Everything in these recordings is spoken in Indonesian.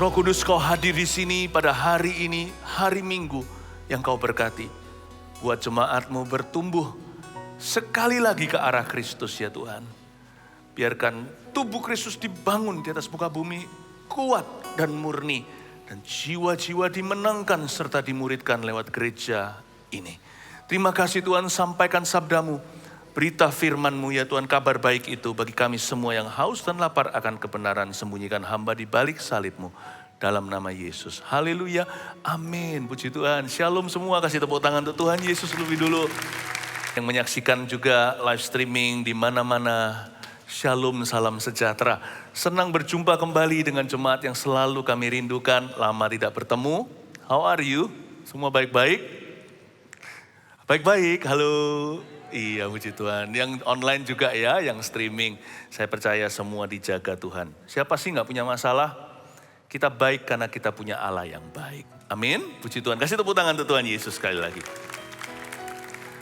Roh Kudus, Kau hadir di sini pada hari ini, hari Minggu yang Kau berkati. Buat jemaat-Mu bertumbuh sekali lagi ke arah Kristus ya Tuhan. Biarkan tubuh Kristus dibangun di atas muka bumi kuat dan murni. Dan jiwa-jiwa dimenangkan serta dimuridkan lewat gereja ini. Terima kasih Tuhan, sampaikan sabda-Mu. Berita firman-Mu ya Tuhan, kabar baik itu bagi kami semua yang haus dan lapar akan kebenaran. Sembunyikan hamba di balik salib-Mu. Dalam nama Yesus. Haleluya. Amin. Puji Tuhan. Shalom semua. Kasih tepuk tangan untuk Tuhan Yesus lebih dulu. Yang menyaksikan juga live streaming di mana-mana. Shalom, salam sejahtera. Senang berjumpa kembali dengan jemaat yang selalu kami rindukan. Lama tidak bertemu. How are you? Semua baik-baik? Baik-baik. Halo. Iya, puji Tuhan. Yang online juga ya, yang streaming. Saya percaya semua dijaga Tuhan. Siapa sih gak punya masalah? Kita baik karena kita punya Allah yang baik. Amin. Puji Tuhan. Kasih tepuk tangan untuk Tuhan Yesus sekali lagi.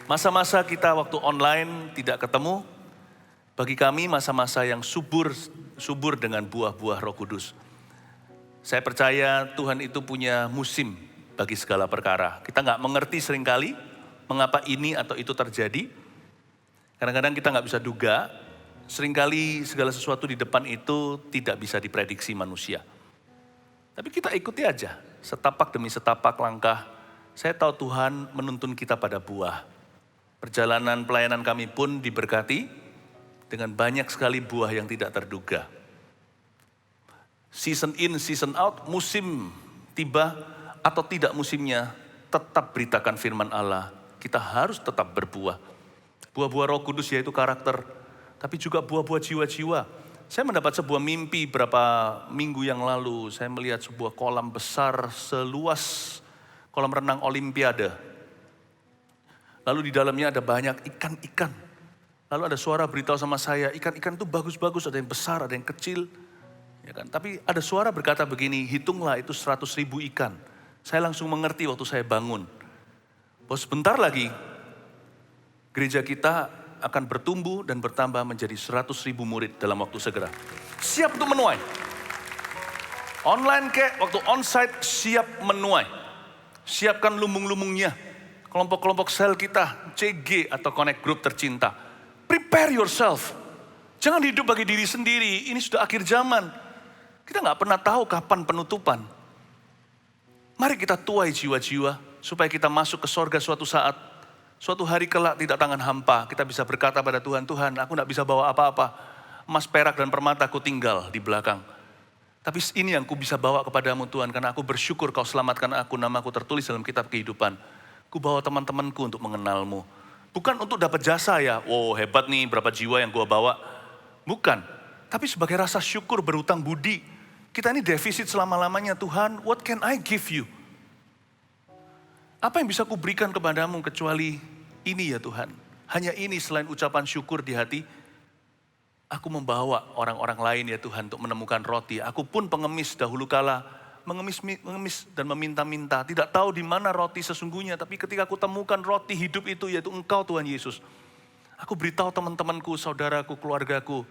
Masa-masa kita waktu online tidak ketemu, bagi kami masa-masa yang subur dengan buah-buah Roh Kudus. Saya percaya Tuhan itu punya musim bagi segala perkara. Kita gak mengerti seringkali mengapa ini atau itu terjadi. Kadang-kadang kita gak bisa duga, seringkali segala sesuatu di depan itu tidak bisa diprediksi manusia. Tapi kita ikuti aja, setapak demi setapak langkah. Saya tahu Tuhan menuntun kita pada buah. Perjalanan pelayanan kami pun diberkati dengan banyak sekali buah yang tidak terduga. Season in, season out, musim tiba atau tidak musimnya, tetap beritakan firman Allah. Kita harus tetap berbuah. Buah-buah Roh Kudus yaitu karakter, tapi juga buah-buah jiwa-jiwa. Saya mendapat sebuah mimpi beberapa minggu yang lalu. Saya melihat sebuah kolam besar seluas kolam renang Olimpiade. Lalu di dalamnya ada banyak ikan-ikan. Lalu ada suara beritahu sama saya, ikan-ikan itu bagus-bagus, ada yang besar, ada yang kecil. Ya kan? Tapi ada suara berkata begini, hitunglah itu 100.000 ikan. Saya langsung mengerti waktu saya bangun. Bahwa sebentar lagi gereja kita akan bertumbuh dan bertambah menjadi 100.000 murid dalam waktu segera. Siap untuk menuai. Online kek, waktu onsite siap menuai. Siapkan lumbung-lumbungnya. Kelompok-kelompok sel kita, CG atau Connect Group tercinta. Prepare yourself. Jangan hidup bagi diri sendiri, ini sudah akhir zaman. Kita gak pernah tahu kapan penutupan. Mari kita tuai jiwa-jiwa. Supaya kita masuk ke sorga suatu saat, suatu hari kelak tidak tangan hampa. Kita bisa berkata pada Tuhan, Tuhan aku tidak bisa bawa apa-apa. Emas, perak dan permata aku tinggal di belakang. Tapi ini yang aku bisa bawa kepadamu Tuhan. Karena aku bersyukur kau selamatkan aku, namaku tertulis dalam kitab kehidupan. Ku bawa teman-temanku untuk mengenalmu. Bukan untuk dapat jasa ya, wow hebat nih berapa jiwa yang gua bawa. Bukan, tapi sebagai rasa syukur berutang budi. Kita ini defisit selama-lamanya Tuhan, what can I give you? Apa yang bisa kuberikan kepadamu kecuali ini ya Tuhan. Hanya ini selain ucapan syukur di hati. Aku membawa orang-orang lain ya Tuhan untuk menemukan roti. Aku pun pengemis dahulu kala. Mengemis dan meminta-minta. Tidak tahu di mana roti sesungguhnya. Tapi ketika aku temukan roti hidup itu yaitu Engkau Tuhan Yesus. Aku beritahu teman-temanku, saudaraku, keluargaku.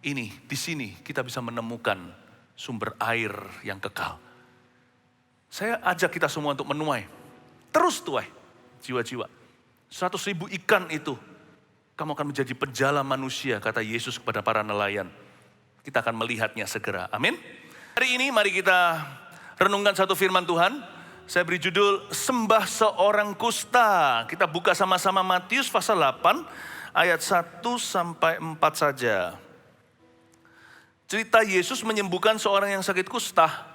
Ini, di sini kita bisa menemukan sumber air yang kekal. Saya ajak kita semua untuk menuai. Terus tuai jiwa-jiwa. 100.000 ikan itu. Kamu akan menjadi penjala manusia, kata Yesus kepada para nelayan. Kita akan melihatnya segera. Amin. Hari ini mari kita renungkan satu firman Tuhan. Saya beri judul Sembah Seorang Kusta. Kita buka sama-sama Matius pasal 8 ayat 1 sampai 4 saja. Cerita Yesus menyembuhkan seorang yang sakit kusta.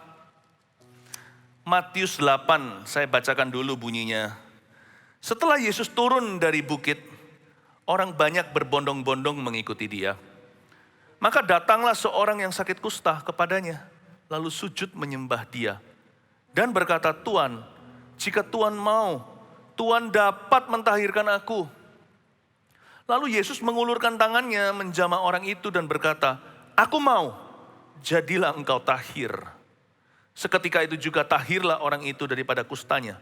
Matius 8, saya bacakan dulu bunyinya. Setelah Yesus turun dari bukit, orang banyak berbondong-bondong mengikuti dia. Maka datanglah seorang yang sakit kusta kepadanya, lalu sujud menyembah dia. Dan berkata, Tuan, jika Tuan mau, Tuan dapat mentahirkan aku. Lalu Yesus mengulurkan tangannya menjamah orang itu dan berkata, aku mau, jadilah engkau tahir. Seketika itu juga tahirlah orang itu daripada kustanya.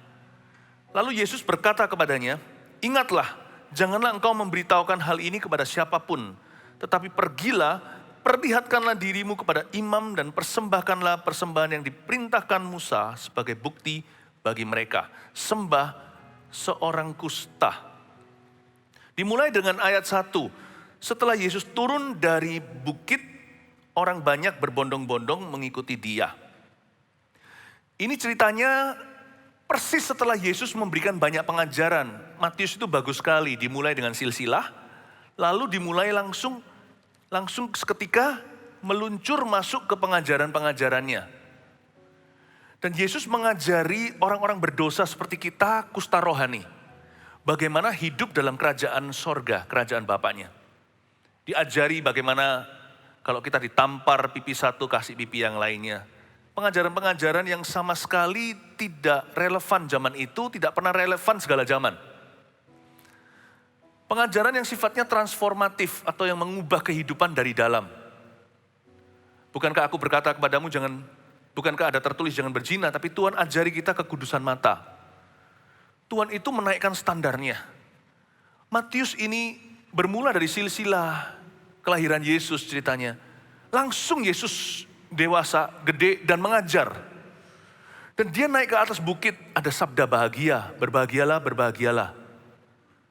Lalu Yesus berkata kepadanya, ingatlah, janganlah engkau memberitahukan hal ini kepada siapapun. Tetapi pergilah, perlihatkanlah dirimu kepada imam dan persembahkanlah persembahan yang diperintahkan Musa sebagai bukti bagi mereka. Sembah seorang kusta. Dimulai dengan ayat 1. Setelah Yesus turun dari bukit, orang banyak berbondong-bondong mengikuti dia. Ini ceritanya persis setelah Yesus memberikan banyak pengajaran. Matius itu bagus sekali, dimulai dengan silsilah, lalu dimulai langsung seketika meluncur masuk ke pengajaran-pengajarannya. Dan Yesus mengajari orang-orang berdosa seperti kita, kusta rohani. Bagaimana hidup dalam kerajaan sorga, kerajaan Bapaknya. Diajari bagaimana kalau kita ditampar pipi satu, kasih pipi yang lainnya. Pengajaran-pengajaran yang sama sekali tidak relevan zaman itu, tidak pernah relevan segala zaman. Pengajaran yang sifatnya transformatif atau yang mengubah kehidupan dari dalam. Bukankah aku berkata kepadamu bukankah ada tertulis jangan berzina, tapi Tuhan ajari kita kekudusan mata. Tuhan itu menaikkan standarnya. Matius ini bermula dari silsilah kelahiran Yesus ceritanya. Langsung Yesus dewasa, gede dan mengajar. Dan dia naik ke atas bukit, ada sabda bahagia, berbahagialah, berbahagialah.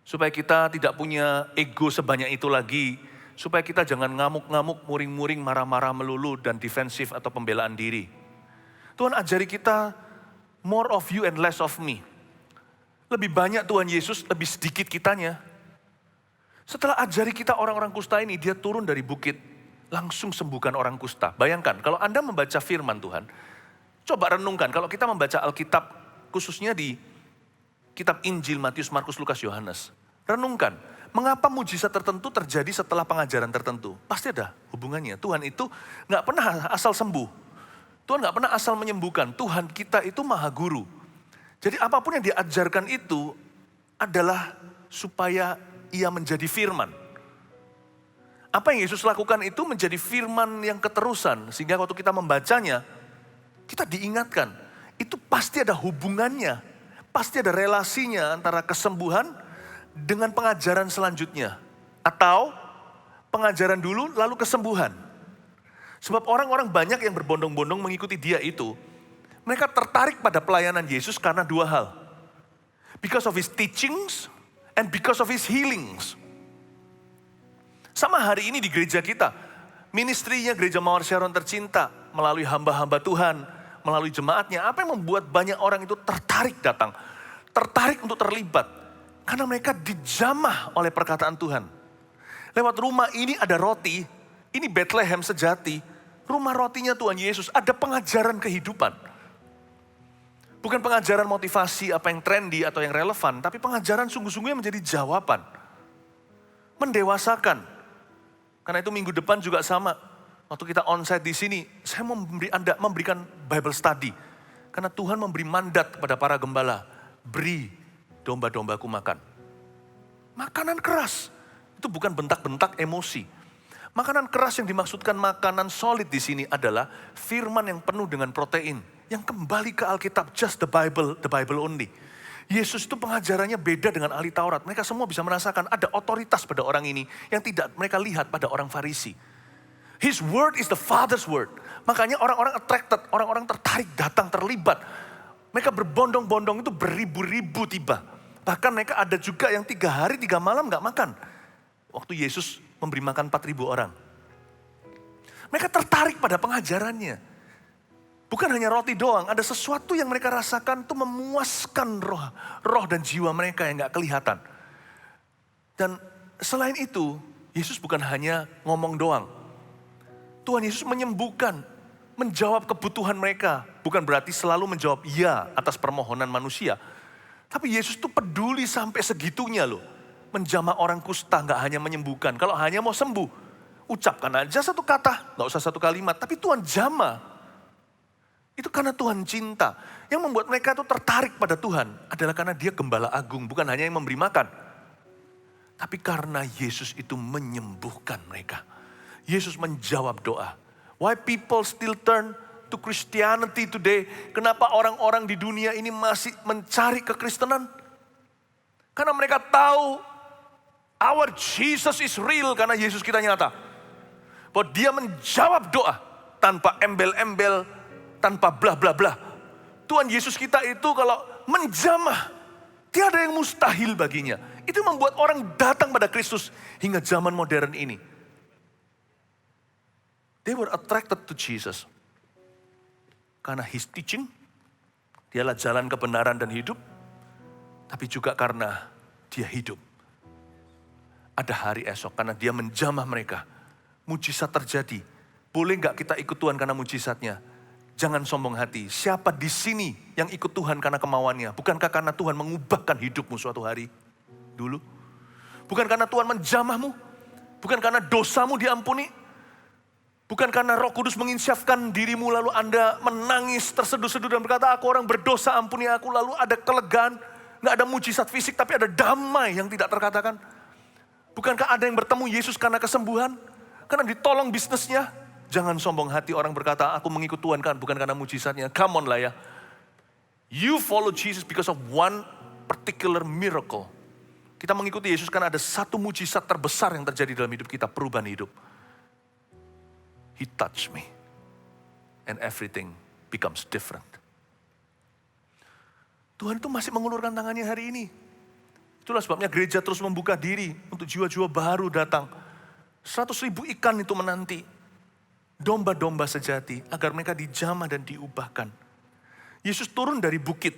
Supaya kita tidak punya ego sebanyak itu lagi. Supaya kita jangan ngamuk-ngamuk, muring-muring, marah-marah melulu dan defensif atau pembelaan diri. Tuhan ajari kita more of you and less of me. Lebih banyak Tuhan Yesus, lebih sedikit kitanya. Setelah ajari kita orang-orang kusta ini, dia turun dari bukit, langsung sembuhkan orang kusta. Bayangkan, kalau Anda membaca firman Tuhan, coba renungkan, kalau kita membaca Alkitab, khususnya di kitab Injil, Matius, Markus, Lukas, Yohanes. Renungkan, mengapa mujizat tertentu terjadi setelah pengajaran tertentu? Pasti ada hubungannya. Tuhan itu gak pernah asal sembuh. Tuhan gak pernah asal menyembuhkan. Tuhan kita itu maha guru. Jadi apapun yang diajarkan itu adalah supaya ia menjadi firman. Apa yang Yesus lakukan itu menjadi firman yang keterusan. Sehingga waktu kita membacanya, kita diingatkan. Itu pasti ada hubungannya. Pasti ada relasinya antara kesembuhan dengan pengajaran selanjutnya. Atau pengajaran dulu lalu kesembuhan. Sebab orang-orang banyak yang berbondong-bondong mengikuti dia itu. Mereka tertarik pada pelayanan Yesus karena dua hal. Because of his teachings and because of his healings. Sama hari ini di gereja kita. Ministrinya Gereja Mawar Sharon tercinta melalui hamba-hamba Tuhan, melalui jemaatnya. Apa yang membuat banyak orang itu tertarik datang? Tertarik untuk terlibat. Karena mereka dijamah oleh perkataan Tuhan. Lewat rumah ini ada roti. Ini Bethlehem sejati. Rumah rotinya Tuhan Yesus. Ada pengajaran kehidupan. Bukan pengajaran motivasi apa yang trendy atau yang relevan, tapi pengajaran sungguh-sungguhnya menjadi jawaban. Mendewasakan. Karena itu minggu depan juga sama. Waktu kita onsite di sini, saya memberikan Bible study. Karena Tuhan memberi mandat kepada para gembala. Beri domba-dombaku makan. Makanan keras. Itu bukan bentak-bentak emosi. Makanan keras yang dimaksudkan makanan solid di sini adalah firman yang penuh dengan protein. Yang kembali ke Alkitab, just the Bible only. Yesus itu pengajarannya beda dengan ahli Taurat. Mereka semua bisa merasakan ada otoritas pada orang ini yang tidak mereka lihat pada orang Farisi. His word is the Father's word. Makanya orang-orang attracted, orang-orang tertarik, datang, terlibat. Mereka berbondong-bondong itu beribu-ribu tiba. Bahkan mereka ada juga yang 3 hari 3 malam gak makan. Waktu Yesus memberi makan 4.000 orang. Mereka tertarik pada pengajarannya. Bukan hanya roti doang, ada sesuatu yang mereka rasakan itu memuaskan roh dan jiwa mereka yang gak kelihatan. Dan selain itu, Yesus bukan hanya ngomong doang. Tuhan Yesus menyembuhkan, menjawab kebutuhan mereka. Bukan berarti selalu menjawab ya atas permohonan manusia. Tapi Yesus tuh peduli sampai segitunya loh. Menjamah orang kusta, gak hanya menyembuhkan. Kalau hanya mau sembuh, ucapkan aja satu kata, gak usah satu kalimat. Tapi Tuhan jamah. Itu karena Tuhan cinta. Yang membuat mereka itu tertarik pada Tuhan adalah karena dia gembala agung. Bukan hanya yang memberi makan. Tapi karena Yesus itu menyembuhkan mereka. Yesus menjawab doa. Why people still turn to Christianity today? Kenapa orang-orang di dunia ini masih mencari kekristenan? Karena mereka tahu our Jesus is real karena Yesus kita nyata. Bahwa dia menjawab doa tanpa embel-embel, tanpa bla bla bla. Tuhan Yesus kita itu kalau menjamah, tiada yang mustahil baginya. Itu membuat orang datang pada Kristus hingga zaman modern ini. They were attracted to Jesus. Karena his teaching, dialah jalan kebenaran dan hidup. Tapi juga karena dia hidup. Ada hari esok karena dia menjamah mereka. Mujizat terjadi. Boleh nggak kita ikut Tuhan karena mujizatnya? Jangan sombong hati. Siapa di sini yang ikut Tuhan karena kemauannya? Bukankah karena Tuhan mengubahkan hidupmu suatu hari dulu? Bukan karena Tuhan menjamahmu? Bukan karena dosamu diampuni? Bukan karena Roh Kudus menginsyafkan dirimu lalu Anda menangis terseduh-seduh dan berkata, aku orang berdosa, ampuni aku. Lalu ada kelegaan, nggak ada mujizat fisik tapi ada damai yang tidak terkatakan. Bukankah ada yang bertemu Yesus karena kesembuhan? Karena ditolong bisnisnya? Jangan sombong hati orang berkata, aku mengikut Tuhan kan bukan karena mujizatnya. Come on lah ya. You follow Jesus because of one particular miracle. Kita mengikuti Yesus karena ada satu mujizat terbesar yang terjadi dalam hidup kita, perubahan hidup. He touched me. And everything becomes different. Tuhan itu masih mengulurkan tangannya hari ini. Itulah sebabnya gereja terus membuka diri untuk jiwa-jiwa baru datang. 100.000 ikan itu menanti. Domba-domba sejati agar mereka dijamah dan diubahkan. Yesus turun dari bukit.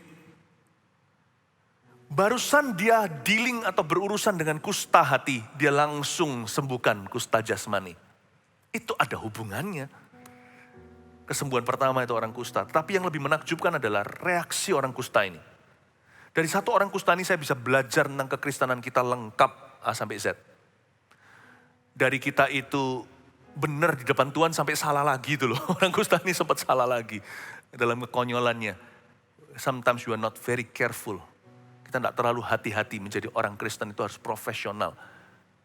Barusan dia dealing atau berurusan dengan kusta hati. Dia langsung sembuhkan kusta jasmani. Itu ada hubungannya. Kesembuhan pertama itu orang kusta. Tapi yang lebih menakjubkan adalah reaksi orang kusta ini. Dari satu orang kusta ini saya bisa belajar tentang kekristenan kita lengkap A sampai Z. Dari kita itu benar di depan Tuhan sampai salah lagi itu loh. Orang kusta ini sempat salah lagi dalam kekonyolannya. Sometimes you are not very careful. Kita tidak terlalu hati-hati menjadi orang Kristen itu harus profesional.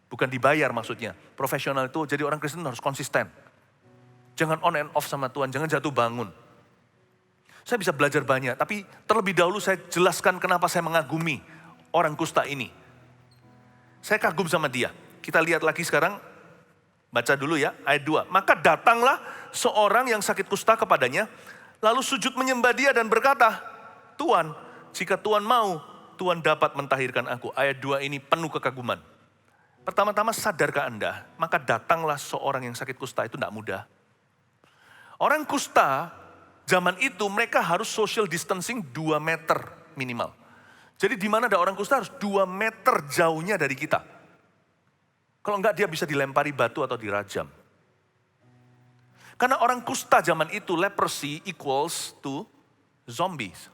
Bukan dibayar maksudnya. Profesional itu jadi orang Kristen harus konsisten. Jangan on and off sama Tuhan, jangan jatuh bangun. Saya bisa belajar banyak, tapi terlebih dahulu saya jelaskan kenapa saya mengagumi orang kusta ini. Saya kagum sama dia. Kita lihat lagi sekarang, baca dulu ya, ayat 2. Maka datanglah seorang yang sakit kusta kepadanya, lalu sujud menyembah dia dan berkata, Tuhan, jika Tuhan mau, Tuhan dapat mentahirkan aku. Ayat 2 ini penuh kekaguman. Pertama-tama sadarkah Anda, maka datanglah seorang yang sakit kusta itu tidak mudah. Orang kusta, zaman itu mereka harus social distancing 2 meter minimal. Jadi di mana ada orang kusta harus 2 meter jauhnya dari kita. Kalau enggak dia bisa dilempari batu atau dirajam. Karena orang kusta zaman itu, leprosy equals to zombies.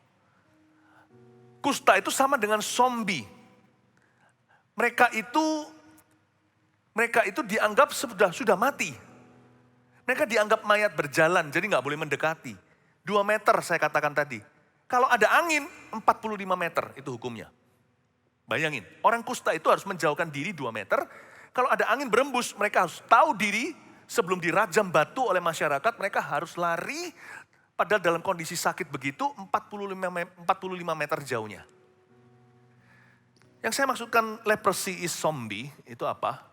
Kusta itu sama dengan zombie. Mereka itu dianggap sudah mati. Mereka dianggap mayat berjalan, jadi nggak boleh mendekati. 2 meter saya katakan tadi. Kalau ada angin, 45 meter itu hukumnya. Bayangin, orang kusta itu harus menjauhkan diri 2 meter. Kalau ada angin berembus, mereka harus tahu diri sebelum dirajam batu oleh masyarakat, mereka harus lari. Padahal dalam kondisi sakit begitu, 45 meter jauhnya. Yang saya maksudkan leprosy is zombie, itu apa?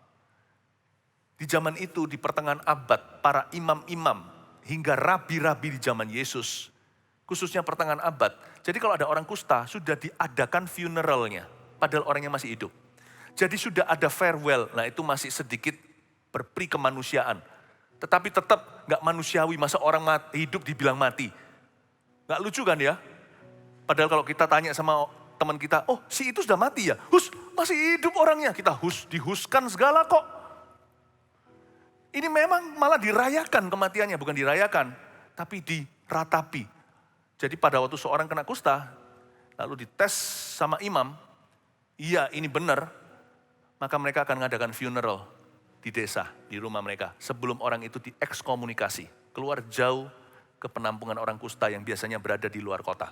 Di zaman itu, di pertengahan abad, para imam-imam hingga rabi-rabi di zaman Yesus, khususnya pertengahan abad. Jadi kalau ada orang kusta, sudah diadakan funeralnya, padahal orangnya masih hidup. Jadi sudah ada farewell, nah itu masih sedikit berperi kemanusiaan. Tetapi tetap gak manusiawi, masa orang hidup dibilang mati. Gak lucu kan ya? Padahal kalau kita tanya sama teman kita, oh si itu sudah mati ya? Hus, masih hidup orangnya. Kita dihuskan segala kok. Ini memang malah dirayakan kematiannya, bukan dirayakan, tapi diratapi. Jadi pada waktu seorang kena kusta, lalu dites sama imam, iya ini benar, maka mereka akan mengadakan funeral di desa, di rumah mereka. Sebelum orang itu diekskomunikasi, keluar jauh ke penampungan orang kusta yang biasanya berada di luar kota.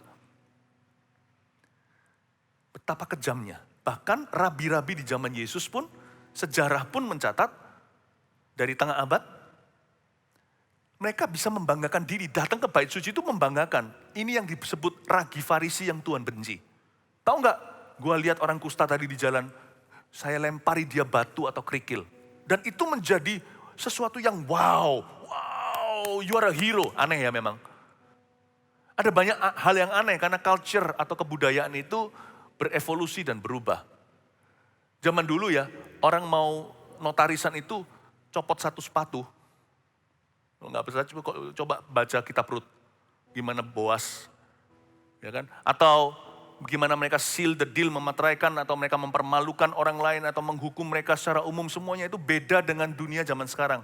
Betapa kejamnya. Bahkan rabi-rabi di zaman Yesus pun, sejarah pun mencatat, dari tengah abad, mereka bisa membanggakan diri, datang ke bait suci itu membanggakan. Ini yang disebut ragi Farisi yang Tuhan benci. Tahu nggak? Gua lihat orang kusta tadi di jalan, saya lempari dia batu atau kerikil. Dan itu menjadi sesuatu yang wow, you are a hero. Aneh ya memang. Ada banyak hal yang aneh karena culture atau kebudayaan itu berevolusi dan berubah. Zaman dulu ya, orang mau notarisan itu copot satu sepatu. Nggak bisa, coba baca kitab Rut. Gimana Boas, ya kan? Atau bagaimana mereka seal the deal, memeteraikan atau mereka mempermalukan orang lain atau menghukum mereka secara umum, semuanya itu beda dengan dunia zaman sekarang.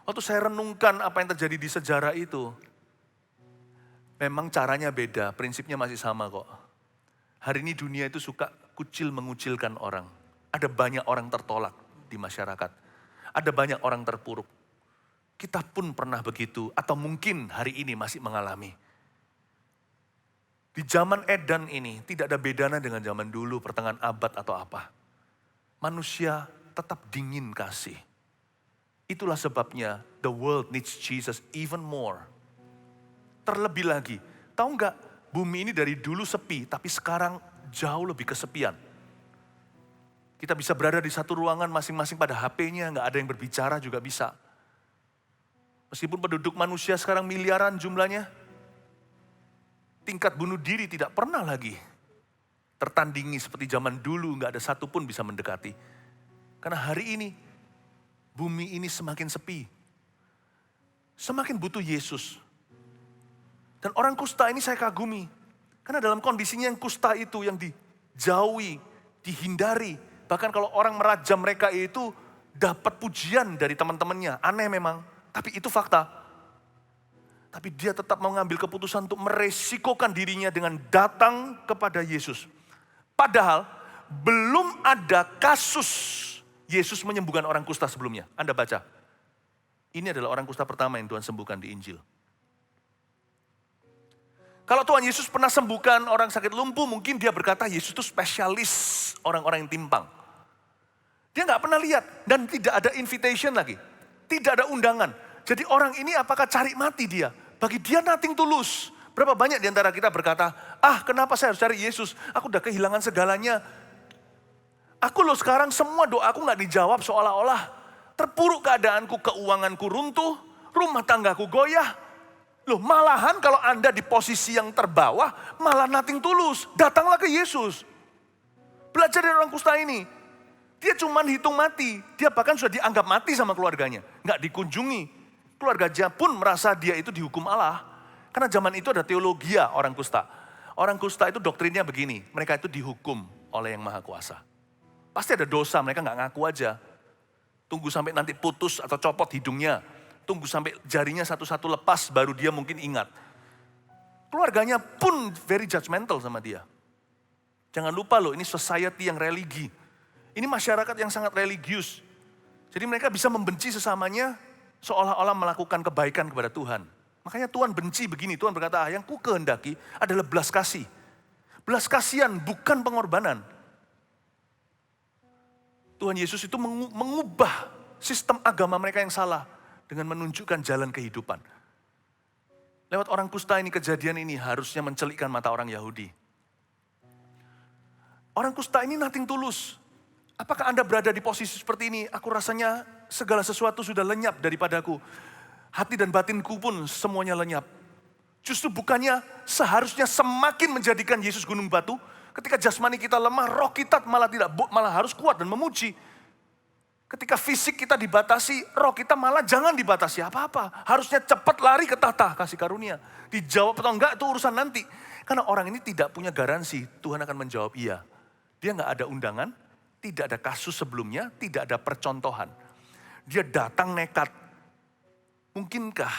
Waktu saya renungkan apa yang terjadi di sejarah itu, memang caranya beda, prinsipnya masih sama kok. Hari ini dunia itu suka kucil mengucilkan orang. Ada banyak orang tertolak di masyarakat. Ada banyak orang terpuruk. Kita pun pernah begitu, atau mungkin hari ini masih mengalami. Di zaman Edan ini tidak ada bedanya dengan zaman dulu, pertengahan abad atau apa. Manusia tetap dingin kasih. Itulah sebabnya the world needs Jesus even more. Terlebih lagi, tahu nggak, bumi ini dari dulu sepi, tapi sekarang jauh lebih kesepian. Kita bisa berada di satu ruangan masing-masing pada HP-nya, nggak ada yang berbicara juga bisa. Meskipun penduduk manusia sekarang miliaran jumlahnya, tingkat bunuh diri tidak pernah lagi tertandingi seperti zaman dulu, nggak ada satupun bisa mendekati. Karena hari ini, bumi ini semakin sepi. Semakin butuh Yesus. Dan orang kusta ini saya kagumi. Karena dalam kondisinya yang kusta itu, yang dijauhi, dihindari. Bahkan kalau orang merajam mereka itu dapat pujian dari teman-temannya. Aneh memang, tapi itu fakta. Tapi dia tetap mengambil keputusan untuk meresikokan dirinya dengan datang kepada Yesus. Padahal belum ada kasus Yesus menyembuhkan orang kusta sebelumnya. Anda baca. Ini adalah orang kusta pertama yang Tuhan sembuhkan di Injil. Kalau Tuhan Yesus pernah sembuhkan orang sakit lumpuh, mungkin dia berkata Yesus itu spesialis orang-orang yang timpang. Dia nggak pernah lihat dan tidak ada invitation lagi. Tidak ada undangan. Jadi orang ini apakah cari mati dia? Bagi dia nothing tulus. Berapa banyak di antara kita berkata, kenapa saya harus cari Yesus? Aku udah kehilangan segalanya. Aku loh sekarang semua doaku gak dijawab seolah-olah. Terpuruk keadaanku, keuanganku runtuh, rumah tanggaku goyah. Loh malahan kalau Anda di posisi yang terbawah, malah nothing tulus. Datanglah ke Yesus. Belajar dari orang kusta ini. Dia cuma hitung mati. Dia bahkan sudah dianggap mati sama keluarganya. Gak dikunjungi. Keluarganya pun merasa dia itu dihukum Allah. Karena zaman itu ada teologia orang kusta. Orang kusta itu doktrinnya begini, mereka itu dihukum oleh yang Maha Kuasa. Pasti ada dosa, mereka gak ngaku aja. Tunggu sampai nanti putus atau copot hidungnya. Tunggu sampai jarinya satu-satu lepas, baru dia mungkin ingat. Keluarganya pun very judgmental sama dia. Jangan lupa loh, ini society yang religi. Ini masyarakat yang sangat religius. Jadi mereka bisa membenci sesamanya, seolah-olah melakukan kebaikan kepada Tuhan. Makanya Tuhan benci begini, Tuhan berkata, yang ku kehendaki adalah belas kasih. Belas kasihan bukan pengorbanan. Tuhan Yesus itu mengubah sistem agama mereka yang salah dengan menunjukkan jalan kehidupan. Lewat orang kusta ini, kejadian ini harusnya mencelikkan mata orang Yahudi. Orang kusta ini nothing tulus. Apakah Anda berada di posisi seperti ini? Aku rasanya segala sesuatu sudah lenyap daripadaku. Hati dan batinku pun semuanya lenyap. Justru bukannya seharusnya semakin menjadikan Yesus gunung batu. Ketika jasmani kita lemah, roh kita malah harus kuat dan memuji. Ketika fisik kita dibatasi, roh kita malah jangan dibatasi apa-apa. Harusnya cepat lari ke tahta kasih karunia. Dijawab atau enggak itu urusan nanti. Karena orang ini tidak punya garansi Tuhan akan menjawab iya. Dia enggak ada undangan, tidak ada kasus sebelumnya, tidak ada percontohan. Dia datang nekat. Mungkinkah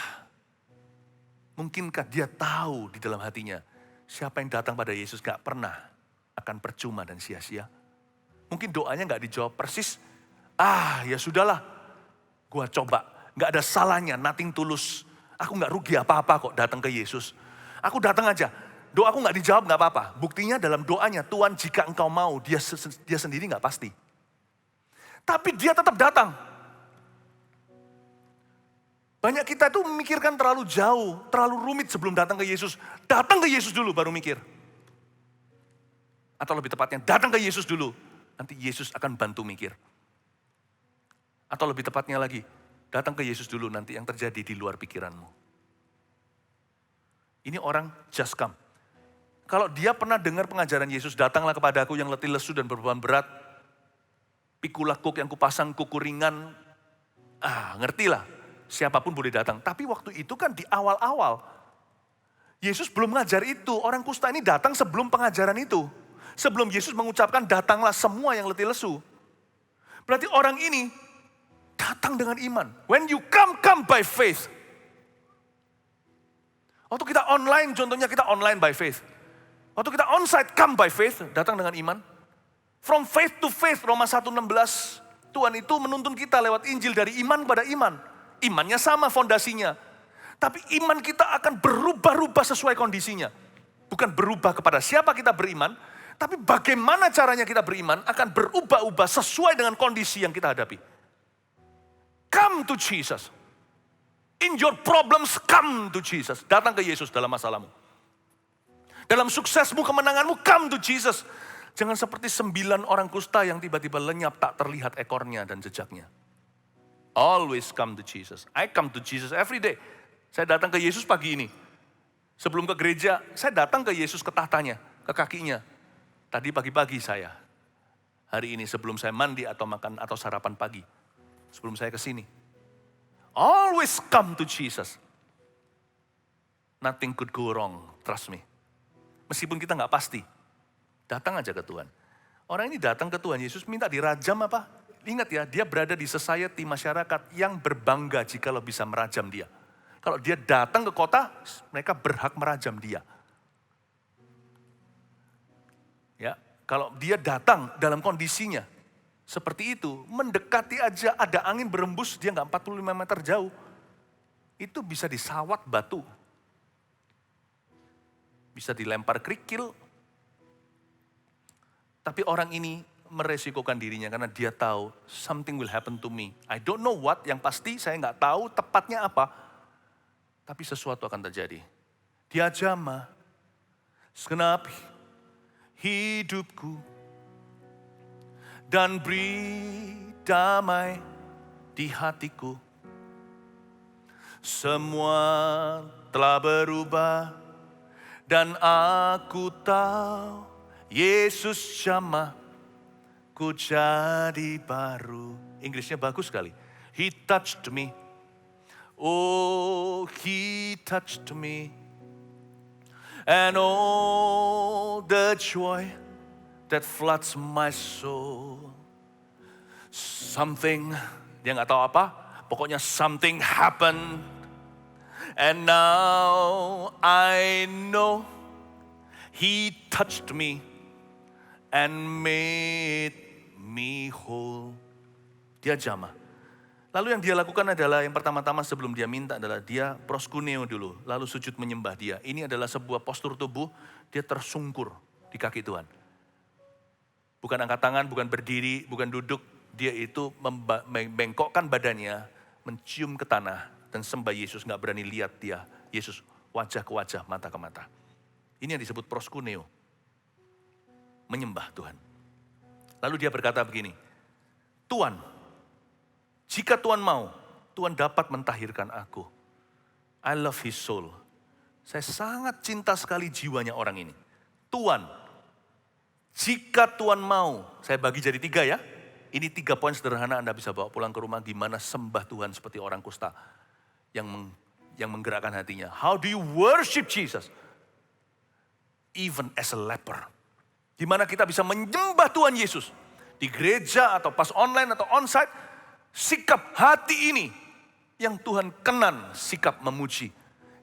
dia tahu di dalam hatinya, siapa yang datang pada Yesus gak pernah akan percuma dan sia-sia. Mungkin doanya gak dijawab persis, ya sudahlah, gua coba. Gak ada salahnya, nothing tulus. Aku gak rugi apa-apa kok datang ke Yesus. Aku datang aja, doaku gak dijawab gak apa-apa. Buktinya dalam doanya, Tuhan jika engkau mau, dia sendiri gak pasti. Tapi dia tetap datang. Banyak kita tuh memikirkan terlalu jauh, terlalu rumit sebelum datang ke Yesus. Datang ke Yesus dulu baru mikir. Atau lebih tepatnya, datang ke Yesus dulu. Nanti Yesus akan bantu mikir. Atau lebih tepatnya lagi, Datang ke Yesus dulu, nanti yang terjadi di luar pikiranmu. Ini orang just come. Kalau dia pernah dengar pengajaran Yesus, datanglah kepada aku yang letih lesu dan berbeban berat, pikulah kuk yang kupasang kuku ringan, ngertilah, siapapun boleh datang. Tapi waktu itu kan di awal-awal, Yesus belum mengajar itu, orang kusta ini datang sebelum pengajaran itu. Sebelum Yesus mengucapkan datanglah semua yang letih lesu. Berarti orang ini datang dengan iman. When you come by faith. Waktu kita online, contohnya kita online by faith. Waktu kita onsite, come by faith, datang dengan iman. From faith to faith, Roma 1:16. Tuhan itu menuntun kita lewat Injil dari iman kepada iman. Imannya sama fondasinya. Tapi iman kita akan berubah-ubah sesuai kondisinya. Bukan berubah kepada siapa kita beriman, tapi bagaimana caranya kita beriman akan berubah-ubah sesuai dengan kondisi yang kita hadapi. Come to Jesus. In your problems, come to Jesus. Datang ke Yesus dalam masalahmu. Dalam suksesmu, kemenanganmu, come to Jesus. Jangan seperti 9 orang kusta yang tiba-tiba lenyap, tak terlihat ekornya dan jejaknya. Always come to Jesus. I come to Jesus every day. Saya datang ke Yesus pagi ini. Sebelum ke gereja, saya datang ke Yesus ke tahtanya, ke kakinya. Tadi pagi-pagi saya. Hari ini sebelum saya mandi atau makan atau sarapan pagi. Sebelum saya ke sini. Always come to Jesus. Nothing could go wrong, trust me. Meskipun kita nggak pasti, datang aja ke Tuhan. Orang ini datang ke Tuhan Yesus minta dirajam apa? Ingat ya, dia berada di society masyarakat yang berbangga jika lo bisa merajam dia. Kalau dia datang ke kota, mereka berhak merajam dia. Ya, kalau dia datang dalam kondisinya seperti itu, mendekati aja ada angin berembus, dia nggak 45 meter jauh. Itu bisa disawat batu. Bisa dilempar kerikil. Tapi orang ini meresikokan dirinya karena dia tahu something will happen to me. I don't know what, yang pasti saya nggak tahu tepatnya apa. Tapi sesuatu akan terjadi. Dia jamah segenap hidupku dan beri damai di hatiku. Semua telah berubah. Dan aku tahu Yesus jamah ku jadi baru. Inggrisnya bagus sekali. He touched me. Oh, he touched me. And all the joy that floods my soul. Something, dia nggak tahu apa. Pokoknya something happened. And now I know he touched me and made me whole. Dia jamah. Lalu yang dia lakukan adalah yang pertama-tama sebelum dia minta adalah dia proskuneo dulu. Lalu sujud menyembah dia. Ini adalah sebuah postur tubuh, dia tersungkur di kaki Tuhan. Bukan angkat tangan, bukan berdiri, bukan duduk. Dia itu membengkokkan badannya, mencium ke tanah. Dan sembah Yesus, gak berani lihat dia. Yesus wajah ke wajah, mata ke mata. Ini yang disebut proskuneo. Menyembah Tuhan. Lalu dia berkata begini, Tuhan, jika Tuhan mau, Tuhan dapat mentahirkan aku. I love his soul. Saya sangat cinta sekali jiwanya orang ini. Tuhan, jika Tuhan mau, saya bagi jadi 3 ya. Ini 3 poin sederhana Anda bisa bawa pulang ke rumah. Gimana sembah Tuhan seperti orang kusta. Yang menggerakkan hatinya. How do you worship Jesus? Even as a leper. Gimana kita bisa menyembah Tuhan Yesus. Di gereja atau pas online atau onsite. Sikap hati ini yang Tuhan kenan, sikap memuji.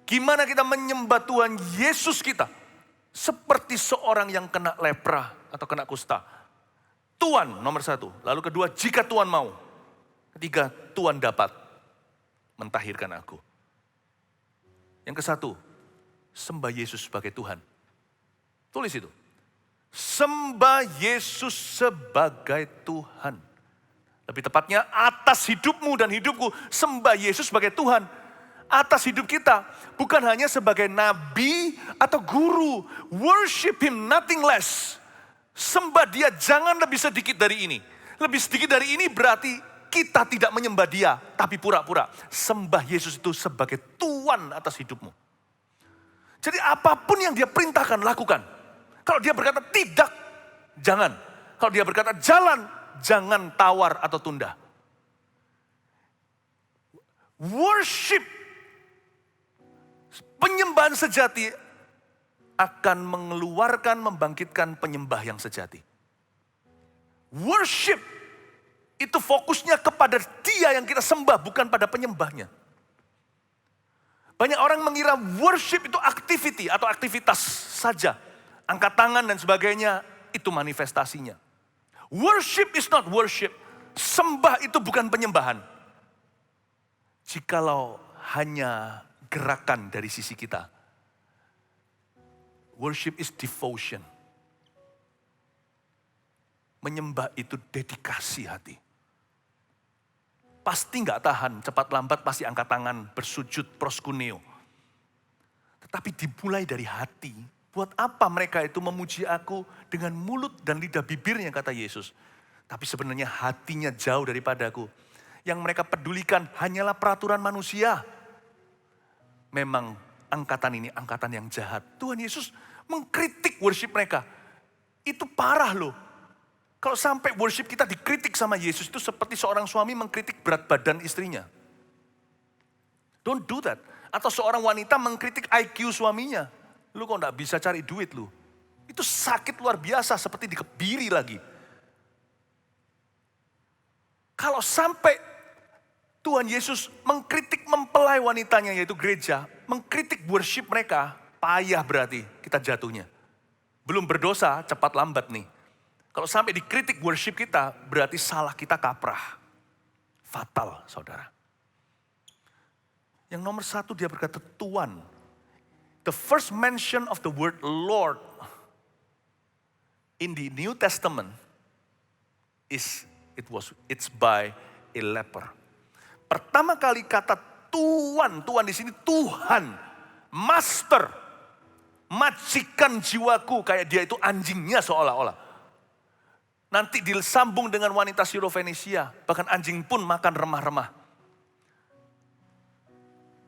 Gimana kita menyembah Tuhan Yesus kita. Seperti seorang yang kena lepra atau kena kusta. Tuhan nomor 1. Lalu kedua, jika Tuhan mau. Ketiga, Tuhan dapat mentahirkan aku. Yang ke-1, sembah Yesus sebagai Tuhan. Tulis itu. Sembah Yesus sebagai Tuhan. Lebih tepatnya atas hidupmu dan hidupku, sembah Yesus sebagai Tuhan. Atas hidup kita, bukan hanya sebagai nabi atau guru. Worship him, nothing less. Sembah dia jangan lebih sedikit dari ini. Lebih sedikit dari ini berarti kita tidak menyembah dia, tapi pura-pura. Sembah Yesus itu sebagai Tuhan atas hidupmu. Jadi apapun yang dia perintahkan, lakukan. Kalau dia berkata tidak, jangan. Kalau dia berkata jalan, jangan tawar atau tunda. Worship, penyembahan sejati akan mengeluarkan, membangkitkan penyembah yang sejati. Worship itu fokusnya kepada dia yang kita sembah, bukan pada penyembahnya. Banyak orang mengira worship itu activity atau aktivitas saja. Angkat tangan dan sebagainya, itu manifestasinya. Worship is not worship. Sembah itu bukan penyembahan. Jikalau hanya gerakan dari sisi kita. Worship is devotion. Menyembah itu dedikasi hati. Pasti nggak tahan, cepat lambat pasti angkat tangan, bersujud, proskuneo. Tetapi dimulai dari hati. Buat apa mereka itu memuji aku dengan mulut dan lidah bibirnya, kata Yesus. Tapi sebenarnya hatinya jauh daripadaku. Yang mereka pedulikan hanyalah peraturan manusia. Memang angkatan ini angkatan yang jahat. Tuhan Yesus mengkritik worship mereka. Itu parah loh. Kalau sampai worship kita dikritik sama Yesus, itu seperti seorang suami mengkritik berat badan istrinya. Don't do that. Atau seorang wanita mengkritik IQ suaminya. Lu kok gak bisa cari duit lu? Itu sakit luar biasa, seperti dikebiri lagi. Kalau sampai Tuhan Yesus mengkritik mempelai wanitanya, yaitu gereja, mengkritik worship mereka, payah berarti kita jatuhnya. Belum berdosa, cepat lambat nih. Kalau sampai dikritik worship kita, berarti salah kita kaprah. Fatal, saudara. Yang nomor satu dia berkata Tuhan. The first mention of the word Lord in the New Testament it's by a leper. Pertama kali kata Tuhan di sini Tuhan, Master, majikan jiwaku, kayak dia itu anjingnya seolah-olah. Nanti disambung dengan wanita Sirofenisia, bahkan anjing pun makan remah-remah.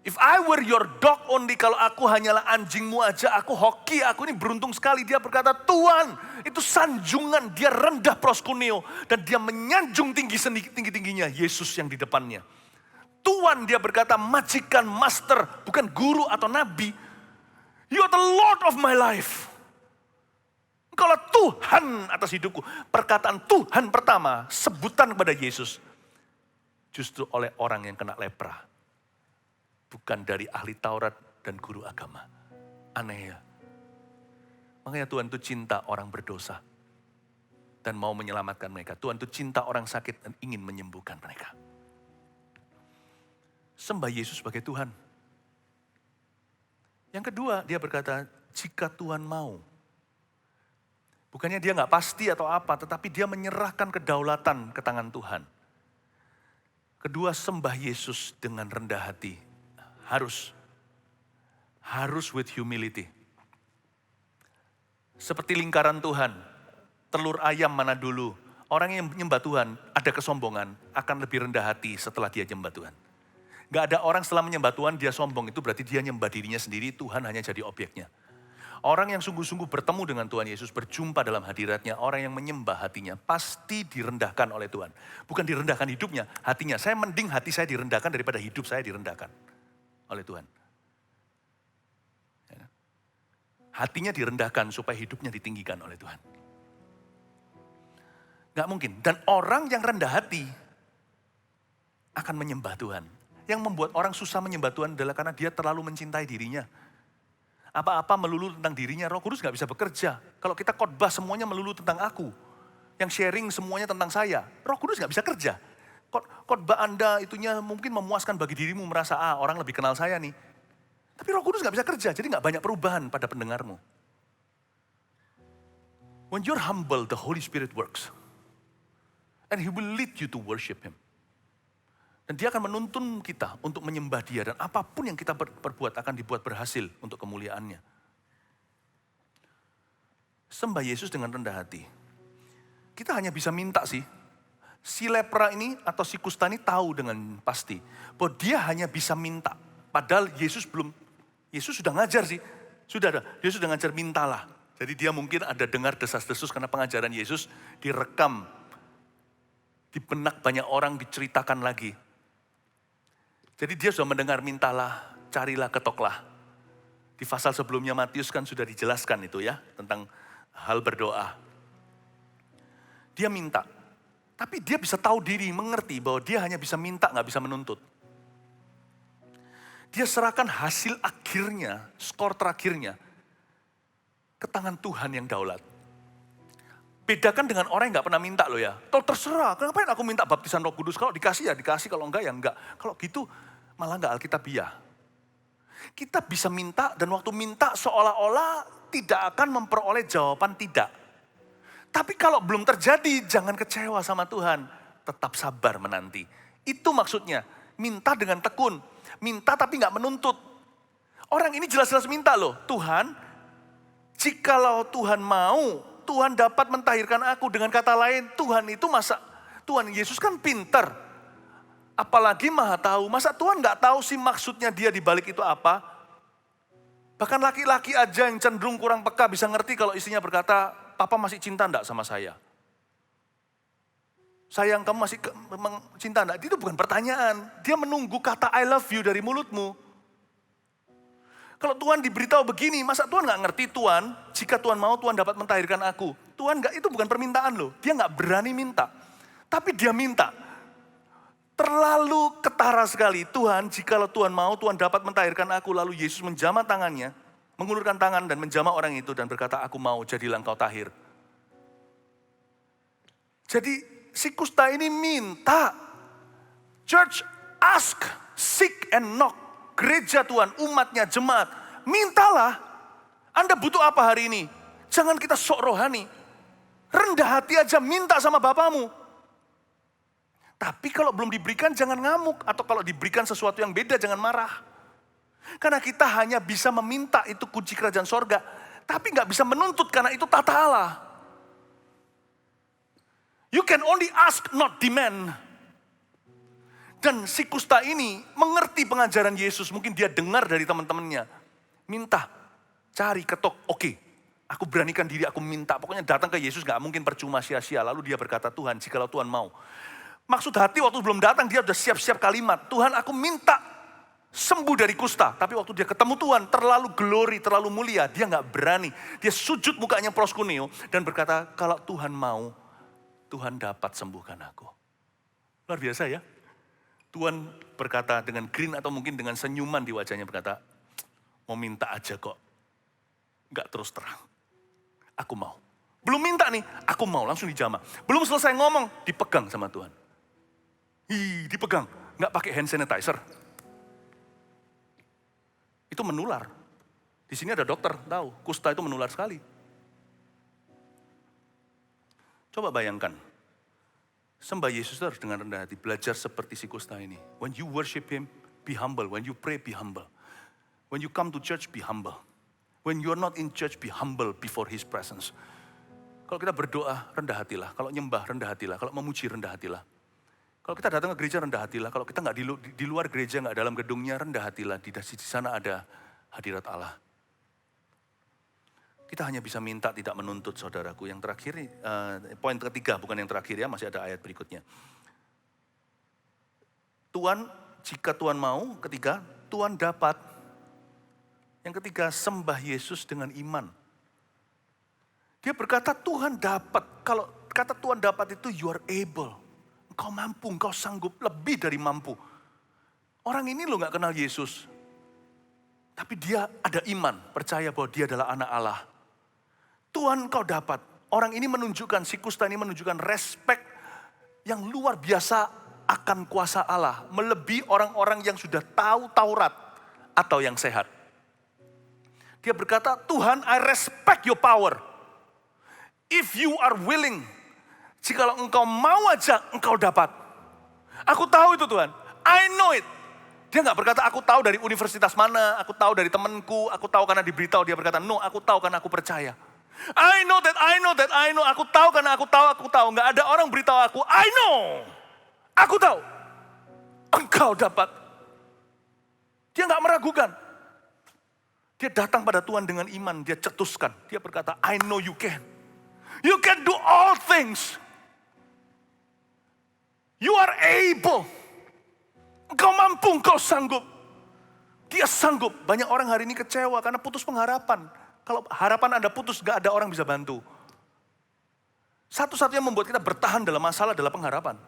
If I were your dog only, kalau aku hanyalah anjingmu aja, aku hoki, aku ini beruntung sekali. Dia berkata, Tuhan, itu sanjungan, dia rendah proskuneo. Dan dia menyanjung tinggi-tingginya Yesus yang di depannya. Tuhan, dia berkata, majikan, master, bukan guru atau nabi. You are the Lord of my life. Kalau Tuhan atas hidupku, perkataan Tuhan pertama, sebutan kepada Yesus. Justru oleh orang yang kena lepra. Bukan dari ahli Taurat dan guru agama. Aneh ya. Makanya Tuhan itu cinta orang berdosa. Dan mau menyelamatkan mereka. Tuhan itu cinta orang sakit dan ingin menyembuhkan mereka. Sembah Yesus sebagai Tuhan. Yang kedua, dia berkata, jika Tuhan mau. Bukannya dia gak pasti atau apa, tetapi dia menyerahkan kedaulatan ke tangan Tuhan. Kedua, sembah Yesus dengan rendah hati. Harus with humility. Seperti lingkaran Tuhan, telur ayam mana dulu. Orang yang menyembah Tuhan, ada kesombongan, akan lebih rendah hati setelah dia menyembah Tuhan. Gak ada orang setelah menyembah Tuhan, dia sombong, itu berarti dia menyembah dirinya sendiri, Tuhan hanya jadi objeknya. Orang yang sungguh-sungguh bertemu dengan Tuhan Yesus, berjumpa dalam hadiratnya, orang yang menyembah hatinya, pasti direndahkan oleh Tuhan. Bukan direndahkan hidupnya, hatinya. Saya mending hati saya direndahkan daripada hidup saya direndahkan oleh Tuhan. Hatinya direndahkan supaya hidupnya ditinggikan oleh Tuhan. Gak mungkin. Dan orang yang rendah hati akan menyembah Tuhan. Yang membuat orang susah menyembah Tuhan adalah karena dia terlalu mencintai dirinya. Apa-apa melulu tentang dirinya, Roh Kudus gak bisa bekerja. Kalau kita khotbah semuanya melulu tentang aku. Yang sharing semuanya tentang saya. Roh Kudus gak bisa kerja. Khotbah Anda itunya mungkin memuaskan bagi dirimu, merasa orang lebih kenal saya nih. Tapi Roh Kudus gak bisa kerja, jadi gak banyak perubahan pada pendengarmu. When you're humble, the Holy Spirit works. And He will lead you to worship Him. Dan Dia akan menuntun kita untuk menyembah Dia. Dan apapun yang kita perbuat akan dibuat berhasil untuk kemuliaannya. Sembah Yesus dengan rendah hati. Kita hanya bisa minta sih. Si lepra ini atau si kusta ini tahu dengan pasti bahwa dia hanya bisa minta. Padahal Yesus sudah ngajar sih. Dia sudah ngajar mintalah. Jadi dia mungkin ada dengar desas-desus karena pengajaran Yesus direkam. Di benak banyak orang diceritakan lagi. Jadi dia sudah mendengar mintalah, carilah, ketoklah. Di pasal sebelumnya Matius kan sudah dijelaskan itu ya, tentang hal berdoa. Dia minta, tapi dia bisa tahu diri, mengerti bahwa dia hanya bisa minta, gak bisa menuntut. Dia serahkan hasil akhirnya, skor terakhirnya, ke tangan Tuhan yang daulat. Bedakan dengan orang yang gak pernah minta loh ya. Terserah, kenapa aku minta baptisan Roh Kudus? Kalau dikasih ya dikasih, kalau enggak ya enggak. Kalau gitu malah enggak alkitabiah. Kita bisa minta dan waktu minta seolah-olah tidak akan memperoleh jawaban tidak. Tapi kalau belum terjadi jangan kecewa sama Tuhan. Tetap sabar menanti. Itu maksudnya, minta dengan tekun. Minta tapi gak menuntut. Orang ini jelas-jelas minta loh, Tuhan, jikalau Tuhan mau, Tuhan dapat mentahirkan aku. Dengan kata lain, Tuhan Yesus kan pinter. Apalagi maha tahu. Masa Tuhan gak tahu sih maksudnya dia di balik itu apa? Bahkan laki-laki aja yang cenderung kurang peka bisa ngerti kalau istrinya berkata, Papa masih cinta enggak sama saya? Sayang, kamu masih cinta enggak? Itu bukan pertanyaan. Dia menunggu kata I love you dari mulutmu. Kalau Tuhan diberitahu begini, masa Tuhan gak ngerti Tuhan, jika Tuhan mau Tuhan dapat mentahirkan aku. Tuhan gak, itu bukan permintaan loh. Dia gak berani minta. Tapi dia minta. Terlalu ketara sekali. Tuhan, jikalau Tuhan mau Tuhan dapat mentahirkan aku. Lalu Yesus menjamah tangannya, mengulurkan tangan dan menjamah orang itu dan berkata, aku mau, jadilah engkau tahir. Jadi si kusta ini minta. Church, ask, seek and knock. Gereja Tuhan, umatnya, jemaat, mintalah. Anda butuh apa hari ini? Jangan kita sok rohani. Rendah hati aja, minta sama Bapamu. Tapi kalau belum diberikan jangan ngamuk. Atau kalau diberikan sesuatu yang beda jangan marah. Karena kita hanya bisa meminta, itu kunci kerajaan sorga. Tapi gak bisa menuntut karena itu tata Allah. You can only ask, not demand. Dan si kusta ini mengerti pengajaran Yesus. Mungkin dia dengar dari teman-temannya. Minta, cari, ketok. Oke, aku beranikan diri, aku minta. Pokoknya datang ke Yesus gak mungkin percuma sia-sia. Lalu dia berkata, Tuhan, jikalau Tuhan mau. Maksud hati waktu belum datang dia sudah siap-siap kalimat. Tuhan, aku minta sembuh dari kusta. Tapi waktu dia ketemu Tuhan terlalu glory, terlalu mulia. Dia gak berani. Dia sujud mukanya proskuneo dan berkata, kalau Tuhan mau, Tuhan dapat sembuhkan aku. Luar biasa ya. Tuhan berkata dengan grin atau mungkin dengan senyuman di wajahnya berkata, mau minta aja kok. Enggak terus terang. Aku mau. Belum minta nih, aku mau langsung dijamah. Belum selesai ngomong, dipegang sama Tuhan. Dipegang, enggak pakai hand sanitizer. Itu menular. Di sini ada dokter, tahu, kusta itu menular sekali. Coba bayangkan. Sembah Yesus harus dengan rendah hati, belajar seperti si kusta ini. When you worship Him, be humble. When you pray, be humble. When you come to church, be humble. When you are not in church, be humble before His presence. Kalau kita berdoa, rendah hatilah. Kalau nyembah, rendah hatilah. Kalau memuji, rendah hatilah. Kalau kita datang ke gereja, rendah hatilah. Kalau kita nggak di luar gereja, nggak dalam gedungnya, rendah hatilah. Di sana ada hadirat Allah. Kita hanya bisa minta, tidak menuntut, saudaraku. Yang terakhir, poin ketiga, bukan yang terakhir ya, masih ada ayat berikutnya. Tuhan, jika Tuhan mau, ketiga, Tuhan dapat. Yang ketiga, sembah Yesus dengan iman. Dia berkata, Tuhan dapat. Kalau kata Tuhan dapat itu, you are able. Engkau mampu, engkau sanggup, lebih dari mampu. Orang ini loh gak kenal Yesus. Tapi dia ada iman, percaya bahwa dia adalah anak Allah. Tuhan kau dapat. Orang ini menunjukkan, si kusta ini menunjukkan respek yang luar biasa akan kuasa Allah. Melebihi orang-orang yang sudah tahu Taurat atau yang sehat. Dia berkata, Tuhan, I respect your power. If you are willing, jikalau engkau mau aja, engkau dapat. Aku tahu itu Tuhan, I know it. Dia gak berkata, aku tahu dari universitas mana, aku tahu dari temanku, aku tahu karena diberitahu. Dia berkata, no, aku tahu karena aku percaya. I know that. Aku tahu karena aku tahu. Nggak ada orang beritahu aku. I know. Aku tahu. Engkau dapat. Dia nggak meragukan. Dia datang pada Tuhan dengan iman. Dia cetuskan. Dia berkata, I know you can. You can do all things. You are able. Engkau mampu, engkau sanggup. Dia sanggup. Banyak orang hari ini kecewa karena putus pengharapan. Kalau harapan Anda putus, gak ada orang bisa bantu. Satu-satunya membuat kita bertahan dalam masalah adalah pengharapan.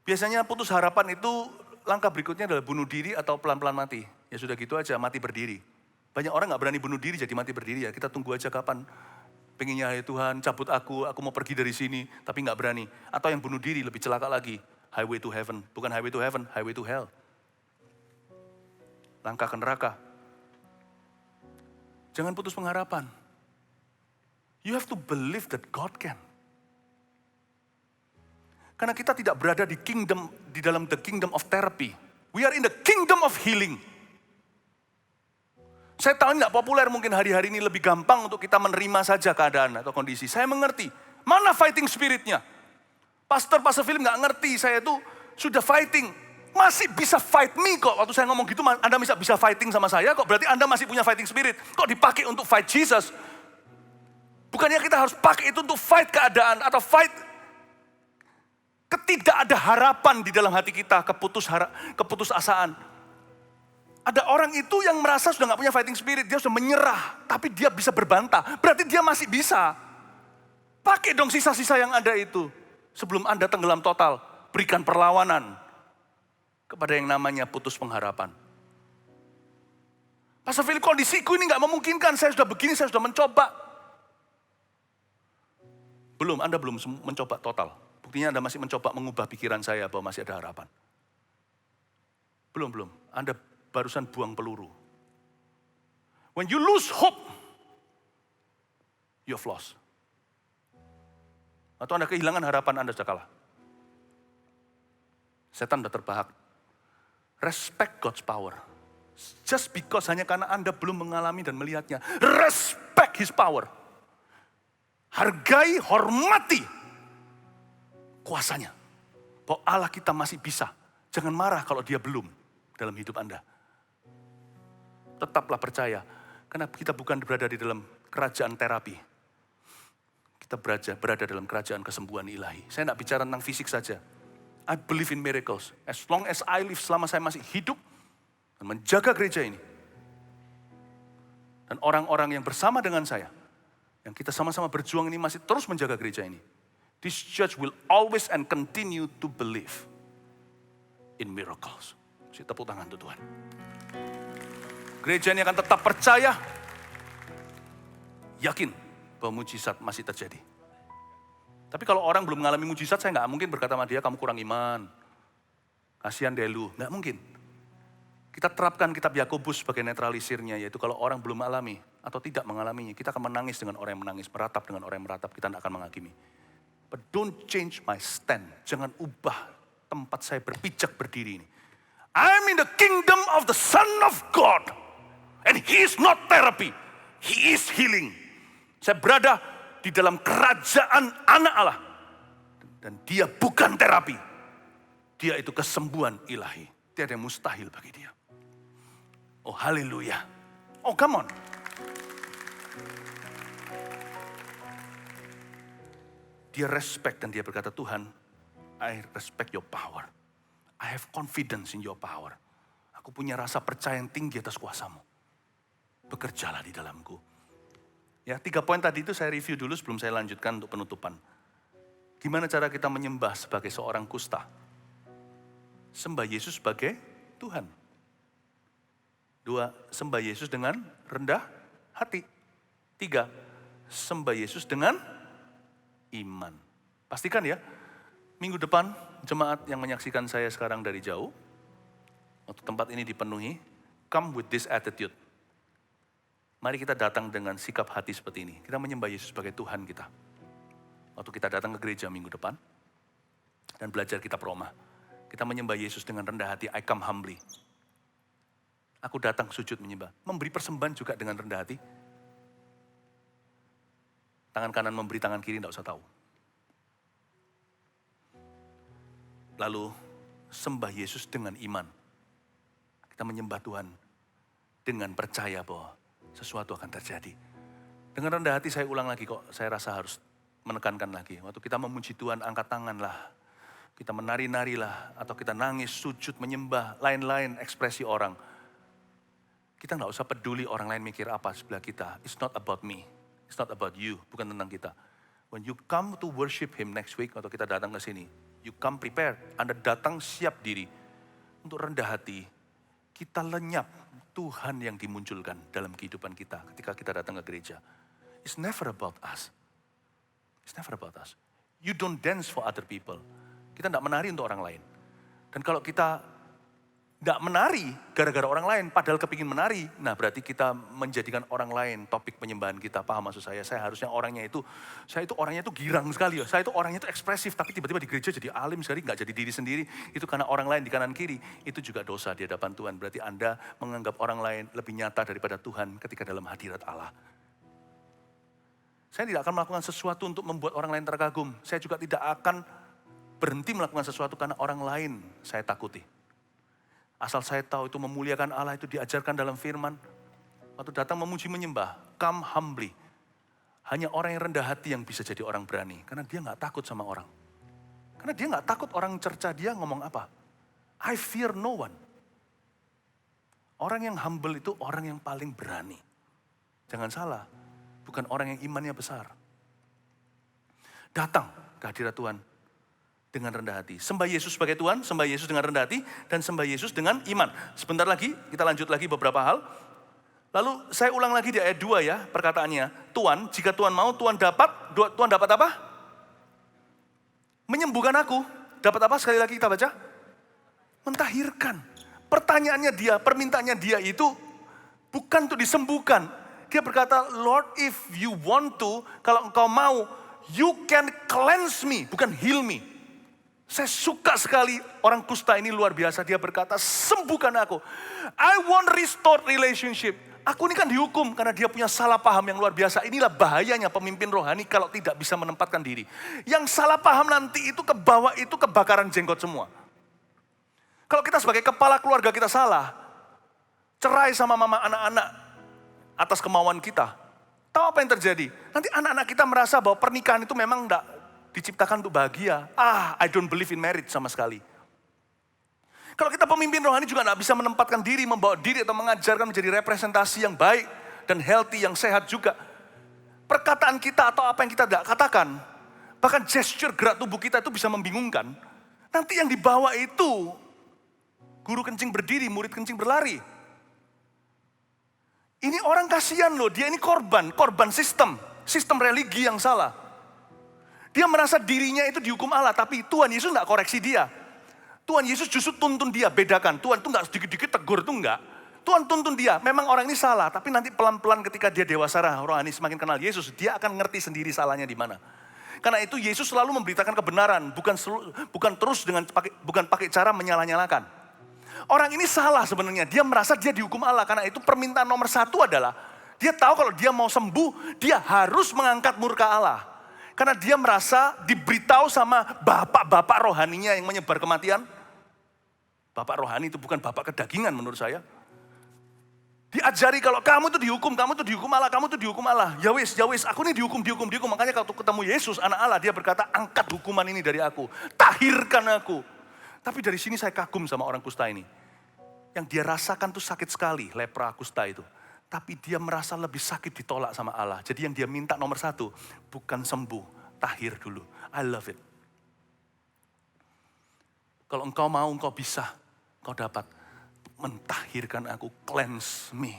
Biasanya putus harapan itu langkah berikutnya adalah bunuh diri atau pelan-pelan mati. Ya sudah gitu aja, mati berdiri. Banyak orang gak berani bunuh diri jadi mati berdiri ya. Kita tunggu aja kapan pengennya ya Tuhan cabut aku mau pergi dari sini. Tapi gak berani. Atau yang bunuh diri lebih celaka lagi. Highway to heaven. Bukan highway to heaven, highway to hell. Langkah ke neraka. Jangan putus pengharapan. You have to believe that God can. Karena kita tidak berada di dalam the kingdom of therapy. We are in the kingdom of healing. Saya tahu ini tidak populer, mungkin hari-hari ini lebih gampang untuk kita menerima saja keadaan atau kondisi. Saya mengerti. Mana fighting spiritnya? Pastor Philip nggak ngerti, saya itu sudah fighting. Masih bisa fight me kok. Waktu saya ngomong gitu, Anda bisa fighting sama saya kok. Berarti Anda masih punya fighting spirit. Kok dipakai untuk fight Jesus? Bukannya kita harus pakai itu untuk fight keadaan atau fight ketidak ada harapan di dalam hati kita, keputusasaan. Ada orang itu yang merasa sudah nggak punya fighting spirit, dia sudah menyerah, tapi dia bisa berbantah. Berarti dia masih bisa. Pakai dong sisa-sisa yang ada itu. Sebelum Anda tenggelam total, berikan perlawanan kepada yang namanya putus pengharapan. Pastor Philip, kondisiku ini nggak memungkinkan, saya sudah begini, saya sudah mencoba. Anda belum mencoba total. Buktinya Anda masih mencoba mengubah pikiran saya bahwa masih ada harapan. Belum. Anda barusan buang peluru. When you lose hope, you've lost. Atau Anda kehilangan harapan, Anda sudah kalah. Setan sudah terbahak. Respect God's power. Just because hanya karena Anda belum mengalami dan melihatnya. Respect His power. Hargai, hormati kuasanya. Bahwa Allah kita masih bisa. Jangan marah kalau dia belum dalam hidup Anda. Tetaplah percaya. Karena kita bukan berada di dalam kerajaan terapi. Kita berada dalam kerajaan kesembuhan ilahi. Saya tidak bicara tentang fisik saja. I believe in miracles. As long as I live, selama saya masih hidup dan menjaga gereja ini. Dan orang-orang yang bersama dengan saya, yang kita sama-sama berjuang ini masih terus menjaga gereja ini. This church will always and continue to believe in miracles. Tepuk tangan untuk Tuhan. Gereja ini akan tetap percaya, yakin bahwa mujizat masih terjadi. Tapi kalau orang belum mengalami mujizat, saya nggak mungkin berkata sama dia, kamu kurang iman. Kasihan deh lu, nggak mungkin. Kita terapkan kitab Yakobus sebagai netralisirnya, yaitu kalau orang belum mengalami atau tidak mengalaminya, kita akan menangis dengan orang yang menangis, meratap dengan orang yang meratap, kita tidak akan menghakimi. But don't change my stand. Jangan ubah tempat saya berpijak berdiri ini. I'm in the kingdom of the Son of God. And He is not therapy. He is healing. Saya berada di dalam kerajaan anak Allah. Dan Dia bukan terapi. Dia itu kesembuhan ilahi. Tiada yang mustahil bagi Dia. Oh haleluya. Oh come on. Dia respect dan dia berkata, Tuhan, I respect your power. I have confidence in your power. Aku punya rasa percaya yang tinggi atas kuasamu. Bekerjalah di dalamku. Ya, 3 poin tadi itu saya review dulu sebelum saya lanjutkan untuk penutupan. Gimana cara kita menyembah sebagai seorang kusta? Sembah Yesus sebagai Tuhan. 2, sembah Yesus dengan rendah hati. 3, sembah Yesus dengan iman. Pastikan ya, minggu depan jemaat yang menyaksikan saya sekarang dari jauh, waktu tempat ini dipenuhi, come with this attitude. Mari kita datang dengan sikap hati seperti ini. Kita menyembah Yesus sebagai Tuhan kita. Waktu kita datang ke gereja minggu depan, dan belajar kitab Roma, kita menyembah Yesus dengan rendah hati, I come humbly. Aku datang sujud menyembah. Memberi persembahan juga dengan rendah hati. Tangan kanan memberi, tangan kiri tidak usah tahu. Lalu sembah Yesus dengan iman. Kita menyembah Tuhan dengan percaya bahwa sesuatu akan terjadi. Dengan rendah hati saya ulang lagi kok, saya rasa harus menekankan lagi. Waktu kita memuji Tuhan, angkat tangan lah. Kita menari-nari lah, atau kita nangis, sujud, menyembah, lain-lain ekspresi orang. Kita nggak usah peduli orang lain mikir apa sebelah kita. It's not about me, it's not about you, bukan tentang kita. When you come to worship Him next week, atau kita datang ke sini, you come prepared, Anda datang siap diri untuk rendah hati. Kita lenyap Tuhan yang dimunculkan dalam kehidupan kita ketika kita datang ke gereja. It's never about us. It's never about us. You don't dance for other people. Kita tidak menari untuk orang lain. Dan kalau kita tidak menari gara-gara orang lain, padahal kepingin menari, nah berarti kita menjadikan orang lain topik penyembahan kita. Paham maksud saya? Saya harusnya saya itu orangnya itu girang sekali. Saya itu orangnya itu ekspresif, tapi tiba-tiba di gereja jadi alim sekali, nggak jadi diri sendiri. Itu karena orang lain di kanan kiri. Itu juga dosa di hadapan Tuhan. Berarti Anda menganggap orang lain lebih nyata daripada Tuhan ketika dalam hadirat Allah. Saya tidak akan melakukan sesuatu untuk membuat orang lain terkagum. Saya juga tidak akan berhenti melakukan sesuatu karena orang lain saya takuti. Asal saya tahu itu memuliakan Allah, itu diajarkan dalam firman. Waktu datang memuji menyembah, come humbly. Hanya orang yang rendah hati yang bisa jadi orang berani. Karena dia gak takut sama orang. Karena dia gak takut orang cerca dia ngomong apa. I fear no one. Orang yang humble itu orang yang paling berani. Jangan salah, bukan orang yang imannya besar. Datang ke hadirat Tuhan dengan rendah hati. Sembah Yesus sebagai Tuhan, sembah Yesus dengan rendah hati, dan sembah Yesus dengan iman. Sebentar lagi, kita lanjut lagi beberapa hal. Lalu saya ulang lagi di ayat 2 ya, perkataannya. Tuhan, jika Tuhan mau, Tuhan dapat apa? Menyembuhkan aku. Dapat apa? Sekali lagi kita baca. Mentahirkan. Pertanyaannya dia, permintaannya dia itu bukan untuk disembuhkan. Dia berkata, Lord, if you want to, kalau engkau mau, you can cleanse me, bukan heal me. Saya suka sekali orang kusta ini luar biasa. Dia berkata, sembuhkan aku. I want restored relationship. Aku ini kan dihukum karena dia punya salah paham yang luar biasa. Inilah bahayanya pemimpin rohani kalau tidak bisa menempatkan diri. Yang salah paham nanti itu ke bawah itu kebakaran jenggot semua. Kalau kita sebagai kepala keluarga kita salah, cerai sama mama anak-anak atas kemauan kita. Tahu apa yang terjadi? Nanti anak-anak kita merasa bahwa pernikahan itu memang enggak diciptakan untuk bahagia. I don't believe in marriage sama sekali. Kalau kita pemimpin rohani juga tidak bisa menempatkan diri, membawa diri atau mengajarkan menjadi representasi yang baik dan healthy, yang sehat juga. Perkataan kita atau apa yang kita tidak katakan, bahkan gesture gerak tubuh kita itu bisa membingungkan. Nanti yang dibawa itu, guru kencing berdiri, murid kencing berlari. Ini orang kasihan loh, dia ini korban sistem religi yang salah. Dia merasa dirinya itu dihukum Allah, tapi Tuhan Yesus enggak koreksi dia. Tuhan Yesus justru tuntun dia, bedakan. Tuhan itu enggak sedikit-sedikit tegur, itu enggak. Tuhan tuntun dia, memang orang ini salah, tapi nanti pelan-pelan ketika dia dewasa rohani semakin kenal Yesus, dia akan ngerti sendiri salahnya di mana. Karena itu Yesus selalu memberitakan kebenaran, bukan pakai cara menyalah-nyalakan. Orang ini salah sebenarnya, dia merasa dia dihukum Allah, karena itu permintaan nomor 1 adalah, dia tahu kalau dia mau sembuh, dia harus mengangkat murka Allah. Karena dia merasa diberitahu sama bapak-bapak rohaninya yang menyebar kematian. Bapak rohani itu bukan bapak kedagingan menurut saya. Diajari kalau kamu itu dihukum Allah, kamu itu dihukum Allah. Ya wis, aku ini dihukum. Makanya kalau ketemu Yesus, anak Allah, dia berkata, angkat hukuman ini dari aku. Tahirkan aku. Tapi dari sini saya kagum sama orang kusta ini. Yang dia rasakan tuh sakit sekali, lepra kusta itu. Tapi dia merasa lebih sakit ditolak sama Allah. Jadi yang dia minta nomor 1, bukan sembuh, tahir dulu. I love it. Kalau engkau mau, engkau bisa, engkau dapat mentahirkan aku, cleanse me.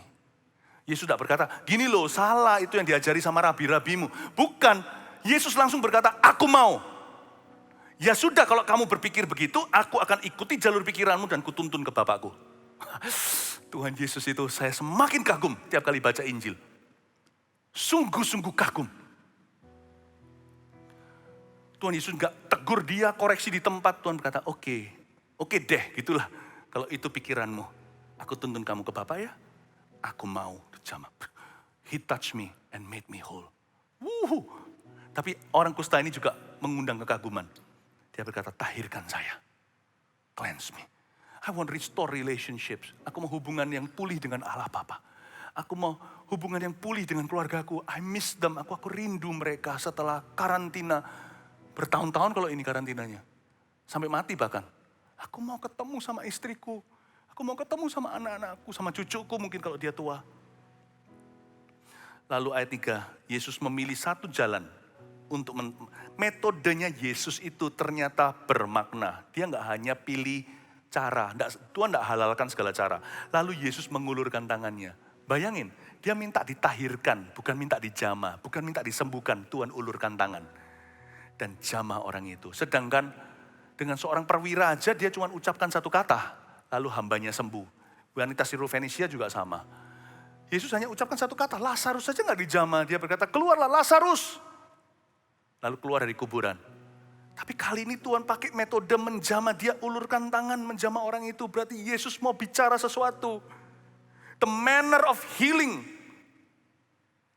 Yesus tidak berkata, gini loh, salah itu yang diajari sama rabi-rabimu. Bukan, Yesus langsung berkata, aku mau. Ya sudah, kalau kamu berpikir begitu, aku akan ikuti jalur pikiranmu dan kutuntun ke Bapakku. Tuhan Yesus itu saya semakin kagum tiap kali baca Injil. Sungguh-sungguh kagum. Tuhan Yesus enggak tegur dia, koreksi di tempat. Tuhan berkata, oke deh, gitulah. Kalau itu pikiranmu, aku tuntun kamu ke Bapa ya. Aku mau dijamah. He touched me and made me whole. Wuh. Tapi orang kusta ini juga mengundang kekaguman. Dia berkata, tahirkan saya. Cleanse me. I want restore relationships. Aku mau hubungan yang pulih dengan Allah Bapa. Aku mau hubungan yang pulih dengan keluargaku. I miss them. Aku rindu mereka setelah karantina. Bertahun-tahun kalau ini karantinanya. Sampai mati bahkan. Aku mau ketemu sama istriku. Aku mau ketemu sama anak-anakku, sama cucuku mungkin kalau dia tua. Lalu ayat 3, Yesus memilih satu jalan untuk metodenya Yesus itu ternyata bermakna. Dia nggak hanya pilih cara, Tuhan nggak halalkan segala cara. Lalu Yesus mengulurkan tangannya. Bayangin, dia minta ditahirkan, bukan minta dijamah, bukan minta disembuhkan. Tuhan ulurkan tangan dan jamah orang itu. Sedangkan dengan seorang perwira aja dia cuma ucapkan satu kata, lalu hambanya sembuh. Wanita Sirofenisia juga sama. Yesus hanya ucapkan satu kata, Lazarus saja nggak dijamah. Dia berkata, keluarlah Lazarus. Lalu keluar dari kuburan. Tapi kali ini Tuhan pakai metode menjamah, dia ulurkan tangan menjamah orang itu. Berarti Yesus mau bicara sesuatu. The manner of healing.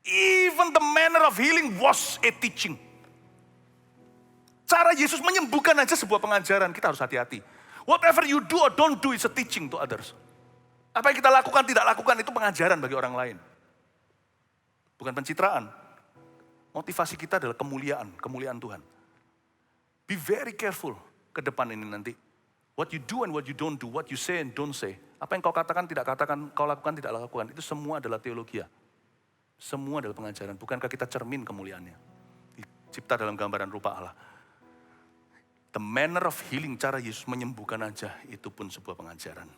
Even the manner of healing was a teaching. Cara Yesus menyembuhkan aja sebuah pengajaran, kita harus hati-hati. Whatever you do or don't do is a teaching to others. Apa yang kita lakukan, tidak lakukan itu pengajaran bagi orang lain. Bukan pencitraan. Motivasi kita adalah kemuliaan Tuhan. Be very careful ke depan ini nanti. What you do and what you don't do, what you say and don't say. Apa yang kau katakan, tidak katakan, kau lakukan, tidak lakukan. Itu semua adalah teologia. Semua adalah pengajaran. Bukankah kita cermin kemuliaannya? Dicipta dalam gambaran rupa Allah. The manner of healing, cara Yesus menyembuhkan aja, itu pun sebuah pengajaran.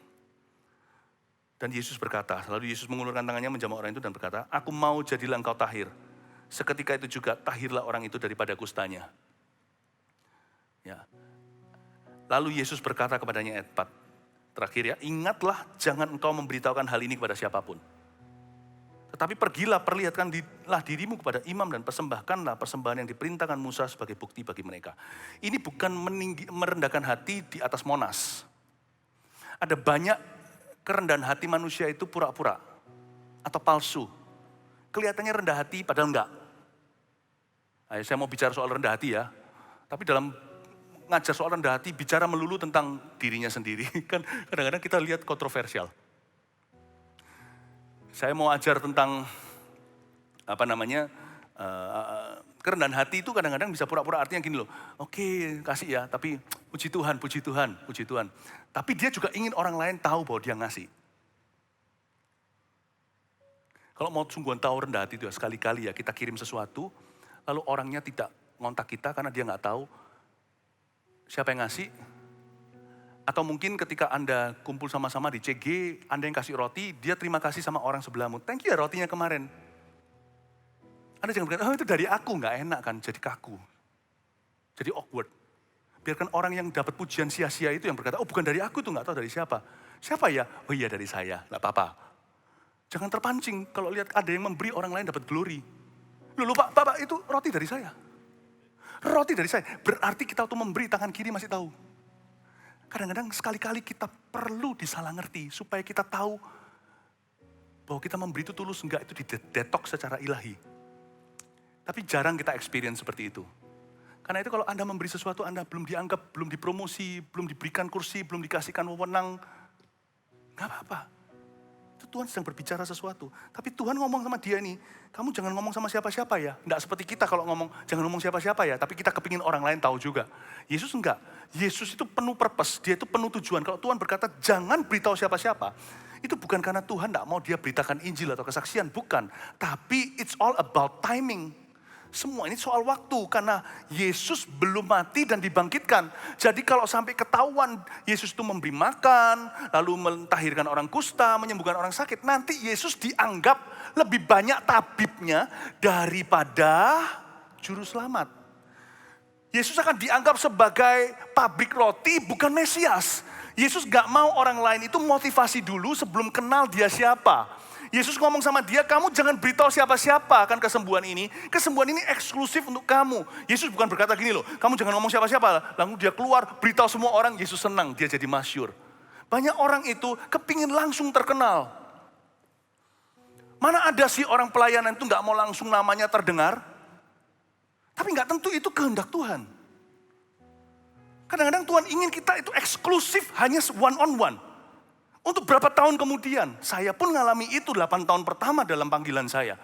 Dan Yesus berkata, lalu Yesus mengulurkan tangannya menjamah orang itu dan berkata, aku mau jadilah engkau tahir. Seketika itu juga tahirlah orang itu daripada kustanya. Ya. Lalu Yesus berkata kepadanya ayat 4. Terakhir ya, ingatlah jangan engkau memberitahukan hal ini kepada siapapun. Tetapi pergilah, perlihatkanlah dirimu kepada imam dan persembahkanlah persembahan yang diperintahkan Musa sebagai bukti bagi mereka. Ini bukan merendahkan hati di atas Monas. Ada banyak kerendahan hati manusia itu pura-pura atau palsu. Kelihatannya rendah hati padahal enggak. Ayo, saya mau bicara soal rendah hati ya. Tapi dalam ngajar soal rendah hati, bicara melulu tentang dirinya sendiri. Kan kadang-kadang kita lihat kontroversial. Saya mau ajar tentang kerendahan hati itu kadang-kadang bisa pura-pura, artinya gini loh. Oke, kasih ya, tapi puji Tuhan, puji Tuhan, puji Tuhan. Tapi dia juga ingin orang lain tahu bahwa dia ngasih. Kalau mau sungguhan tahu rendah hati itu ya, sekali-kali ya kita kirim sesuatu, lalu orangnya tidak ngontak kita karena dia nggak tahu siapa yang ngasih. Atau mungkin ketika Anda kumpul sama-sama di CG, Anda yang kasih roti, dia terima kasih sama orang sebelahmu. Thank you ya rotinya kemarin. Anda jangan berkata, oh itu dari aku, nggak enak kan, jadi kaku. Jadi awkward. Biarkan orang yang dapat pujian sia-sia itu yang berkata, oh bukan dari aku tuh, nggak tahu dari siapa. Siapa ya? Oh iya dari saya, nggak apa-apa. Jangan terpancing kalau lihat ada yang memberi orang lain dapat glory. Loh Pak, itu roti dari saya. Roti dari saya, berarti kita tuh memberi, tangan kiri masih tahu. Kadang-kadang sekali-kali kita perlu disalah ngerti supaya kita tahu bahwa kita memberi itu tulus, enggak itu didetok secara ilahi. Tapi jarang kita experience seperti itu. Karena itu kalau Anda memberi sesuatu, Anda belum dianggap, belum dipromosi, belum diberikan kursi, belum dikasihkan wewenang, enggak apa-apa. Itu Tuhan sedang berbicara sesuatu. Tapi Tuhan ngomong sama dia nih, kamu jangan ngomong sama siapa-siapa ya. Enggak seperti kita kalau ngomong, jangan ngomong siapa-siapa ya. Tapi kita kepingin orang lain tahu juga. Yesus enggak. Yesus itu penuh purpose, dia itu penuh tujuan. Kalau Tuhan berkata, jangan beritahu siapa-siapa. Itu bukan karena Tuhan enggak mau dia beritakan Injil atau kesaksian. Bukan. Tapi it's all about timing. Semua ini soal waktu, karena Yesus belum mati dan dibangkitkan. Jadi kalau sampai ketahuan Yesus itu memberi makan, lalu mentahirkan orang kusta, menyembuhkan orang sakit, nanti Yesus dianggap lebih banyak tabibnya daripada juru selamat. Yesus akan dianggap sebagai pabrik roti, bukan Mesias. Yesus gak mau orang lain itu motivasi dulu sebelum kenal dia siapa. Yesus ngomong sama dia, kamu jangan beritahu siapa-siapa akan kesembuhan ini. Kesembuhan ini eksklusif untuk kamu. Yesus bukan berkata gini loh, kamu jangan ngomong siapa-siapa. Lalu dia keluar, beritahu semua orang, Yesus senang, dia jadi masyhur. Banyak orang itu kepingin langsung terkenal. Mana ada sih orang pelayanan itu gak mau langsung namanya terdengar? Tapi nggak tentu itu kehendak Tuhan. Kadang-kadang Tuhan ingin kita itu eksklusif, hanya one on one. Untuk berapa tahun kemudian, saya pun mengalami itu 8 tahun pertama dalam panggilan saya.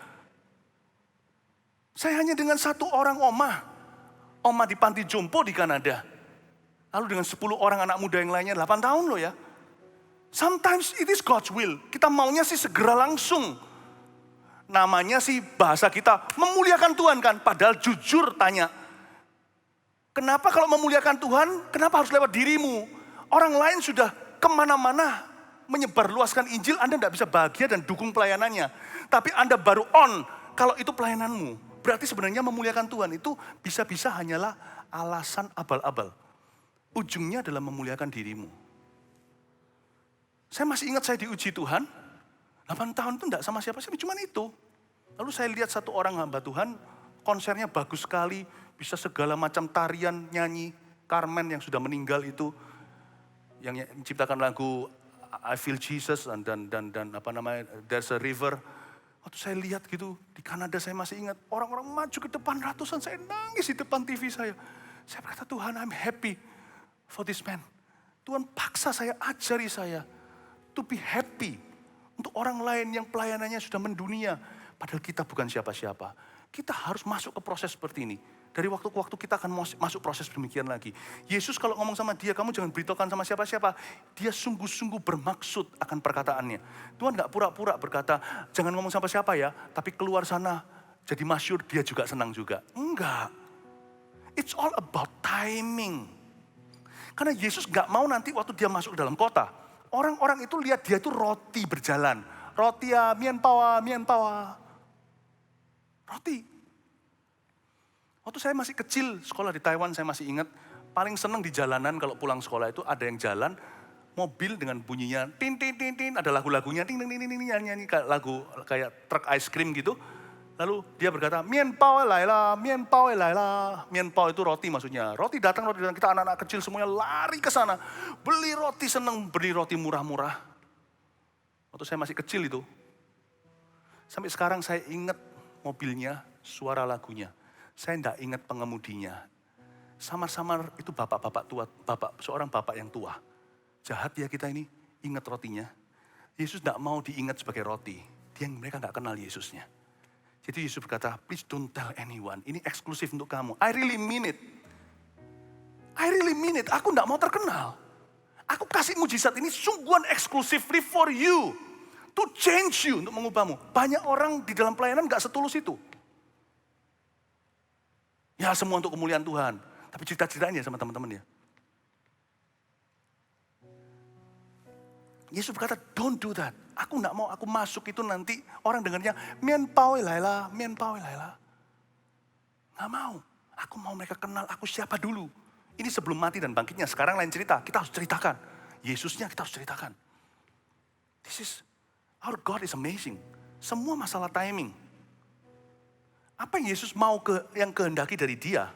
Saya hanya dengan satu orang oma di panti jompo di Kanada. Lalu dengan 10 orang anak muda yang lainnya, 8 tahun loh ya. Sometimes it is God's will. Kita maunya sih segera langsung. Namanya sih bahasa kita memuliakan Tuhan kan. Padahal jujur tanya, kenapa kalau memuliakan Tuhan, kenapa harus lewat dirimu? Orang lain sudah kemana-mana menyebarluaskan Injil, Anda tidak bisa bahagia dan dukung pelayanannya. Tapi Anda baru on, kalau itu pelayananmu. Berarti sebenarnya memuliakan Tuhan itu bisa-bisa hanyalah alasan abal-abal. Ujungnya adalah memuliakan dirimu. Saya masih ingat saya diuji Tuhan, 8 tahun itu tidak sama siapa-siapa, cuma itu. Lalu saya lihat satu orang hamba Tuhan, konsernya bagus sekali, bisa segala macam tarian, nyanyi, Carmen yang sudah meninggal itu, yang menciptakan lagu I Feel Jesus dan apa namanya, There's a River. Waktu saya lihat gitu, di Kanada saya masih ingat, orang-orang maju ke depan ratusan, saya nangis di depan TV saya. Saya berkata, Tuhan, I'm happy for this man. Tuhan paksa saya, ajari saya to be happy untuk orang lain yang pelayanannya sudah mendunia. Padahal kita bukan siapa-siapa. Kita harus masuk ke proses seperti ini. Dari waktu ke waktu kita akan masuk proses demikian lagi. Yesus kalau ngomong sama dia, kamu jangan beritahukan sama siapa-siapa. Dia sungguh-sungguh bermaksud akan perkataannya. Tuhan gak pura-pura berkata, jangan ngomong sama siapa ya, tapi keluar sana jadi masyhur, dia juga senang juga. Enggak. It's all about timing. Karena Yesus gak mau nanti waktu dia masuk ke dalam kota, orang-orang itu lihat dia itu roti berjalan. Roti ya, mian pawa. Roti. Waktu saya masih kecil, sekolah di Taiwan saya masih ingat, paling senang di jalanan kalau pulang sekolah itu ada yang jalan, mobil dengan bunyinya, tin, ada lagu-lagunya, nyanyi kayak lagu, kayak truk ice cream gitu. Lalu dia berkata, mian pao laila. Mian pao itu roti maksudnya. Roti datang, kita anak-anak kecil semuanya lari ke sana. Beli roti, senang beli roti murah-murah. Waktu saya masih kecil itu. Sampai sekarang saya ingat mobilnya, suara lagunya. Saya tidak ingat pengemudinya. Samar-samar itu bapak-bapak tua, seorang bapak yang tua. Jahat ya kita ini, ingat rotinya. Yesus tidak mau diingat sebagai roti. Mereka tidak kenal Yesusnya. Jadi Yesus berkata, please don't tell anyone. Ini eksklusif untuk kamu. I really mean it. Aku tidak mau terkenal. Aku kasih mujizat ini sungguhan exclusively for you. To change you, untuk mengubahmu. Banyak orang di dalam pelayanan tidak setulus itu. Ya semua untuk kemuliaan Tuhan. Tapi cerita-ceritanya sama teman-teman ya. Yesus berkata, don't do that. Aku enggak mau, aku masuk itu nanti orang dengarnya, mian pao laila. Enggak mau. Aku mau mereka kenal aku siapa dulu. Ini sebelum mati dan bangkitnya. Sekarang lain cerita, kita harus ceritakan. Yesusnya kita harus ceritakan. Our God is amazing. Semua masalah timing. Apa yang Yesus mau yang kehendaki dari dia,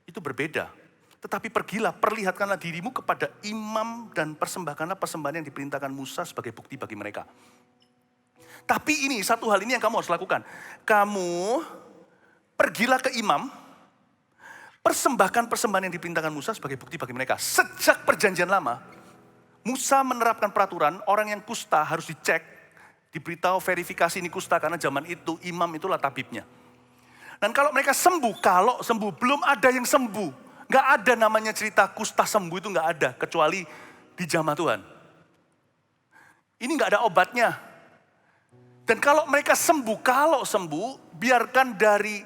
itu berbeda. Tetapi pergilah, perlihatkanlah dirimu kepada imam dan persembahkanlah persembahan yang diperintahkan Musa sebagai bukti bagi mereka. Tapi ini, satu hal ini yang kamu harus lakukan. Kamu pergilah ke imam, persembahkan persembahan yang diperintahkan Musa sebagai bukti bagi mereka. Sejak perjanjian lama, Musa menerapkan peraturan orang yang kusta harus dicek, diberitahu verifikasi ini kusta karena zaman itu imam itulah tabibnya. Dan kalau mereka sembuh, belum ada yang sembuh. Gak ada namanya cerita kusta sembuh itu gak ada. Kecuali di jamaah Tuhan. Ini gak ada obatnya. Dan kalau mereka sembuh, biarkan dari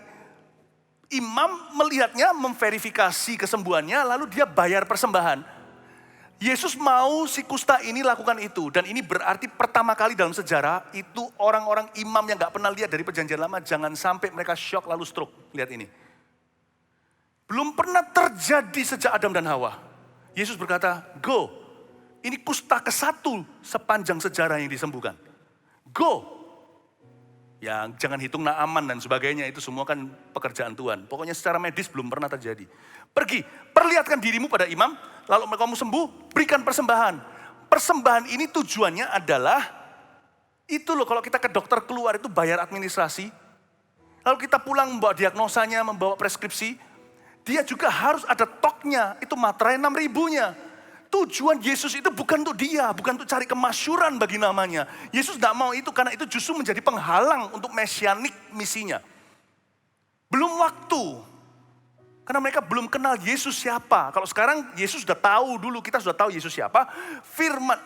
imam melihatnya, memverifikasi kesembuhannya, lalu dia bayar persembahan. Yesus mau si kusta ini lakukan itu. Dan ini berarti pertama kali dalam sejarah itu orang-orang imam yang gak pernah lihat dari perjanjian lama. Jangan sampai mereka shock lalu stroke. Lihat ini. Belum pernah terjadi sejak Adam dan Hawa. Yesus berkata, go. Ini kusta ke-1 sepanjang sejarah yang disembuhkan. Go. Ya jangan hitung Naaman dan sebagainya. Itu semua kan pekerjaan Tuhan. Pokoknya secara medis belum pernah terjadi. Pergi, perlihatkan dirimu pada imam, lalu kamu sembuh, berikan persembahan. Persembahan ini tujuannya adalah, itu loh kalau kita ke dokter keluar itu bayar administrasi, Lalu kita pulang membawa diagnosanya, membawa preskripsi. Dia juga harus ada toknya, itu materai 6.000-nya. Tujuan Yesus itu bukan untuk dia, bukan untuk cari kemasyuran bagi namanya. Yesus tidak mau itu karena itu justru menjadi penghalang untuk mesianik misinya. Belum waktu. Karena mereka belum kenal Yesus siapa. Kalau sekarang Yesus sudah tahu dulu, kita sudah tahu Yesus siapa. Firman,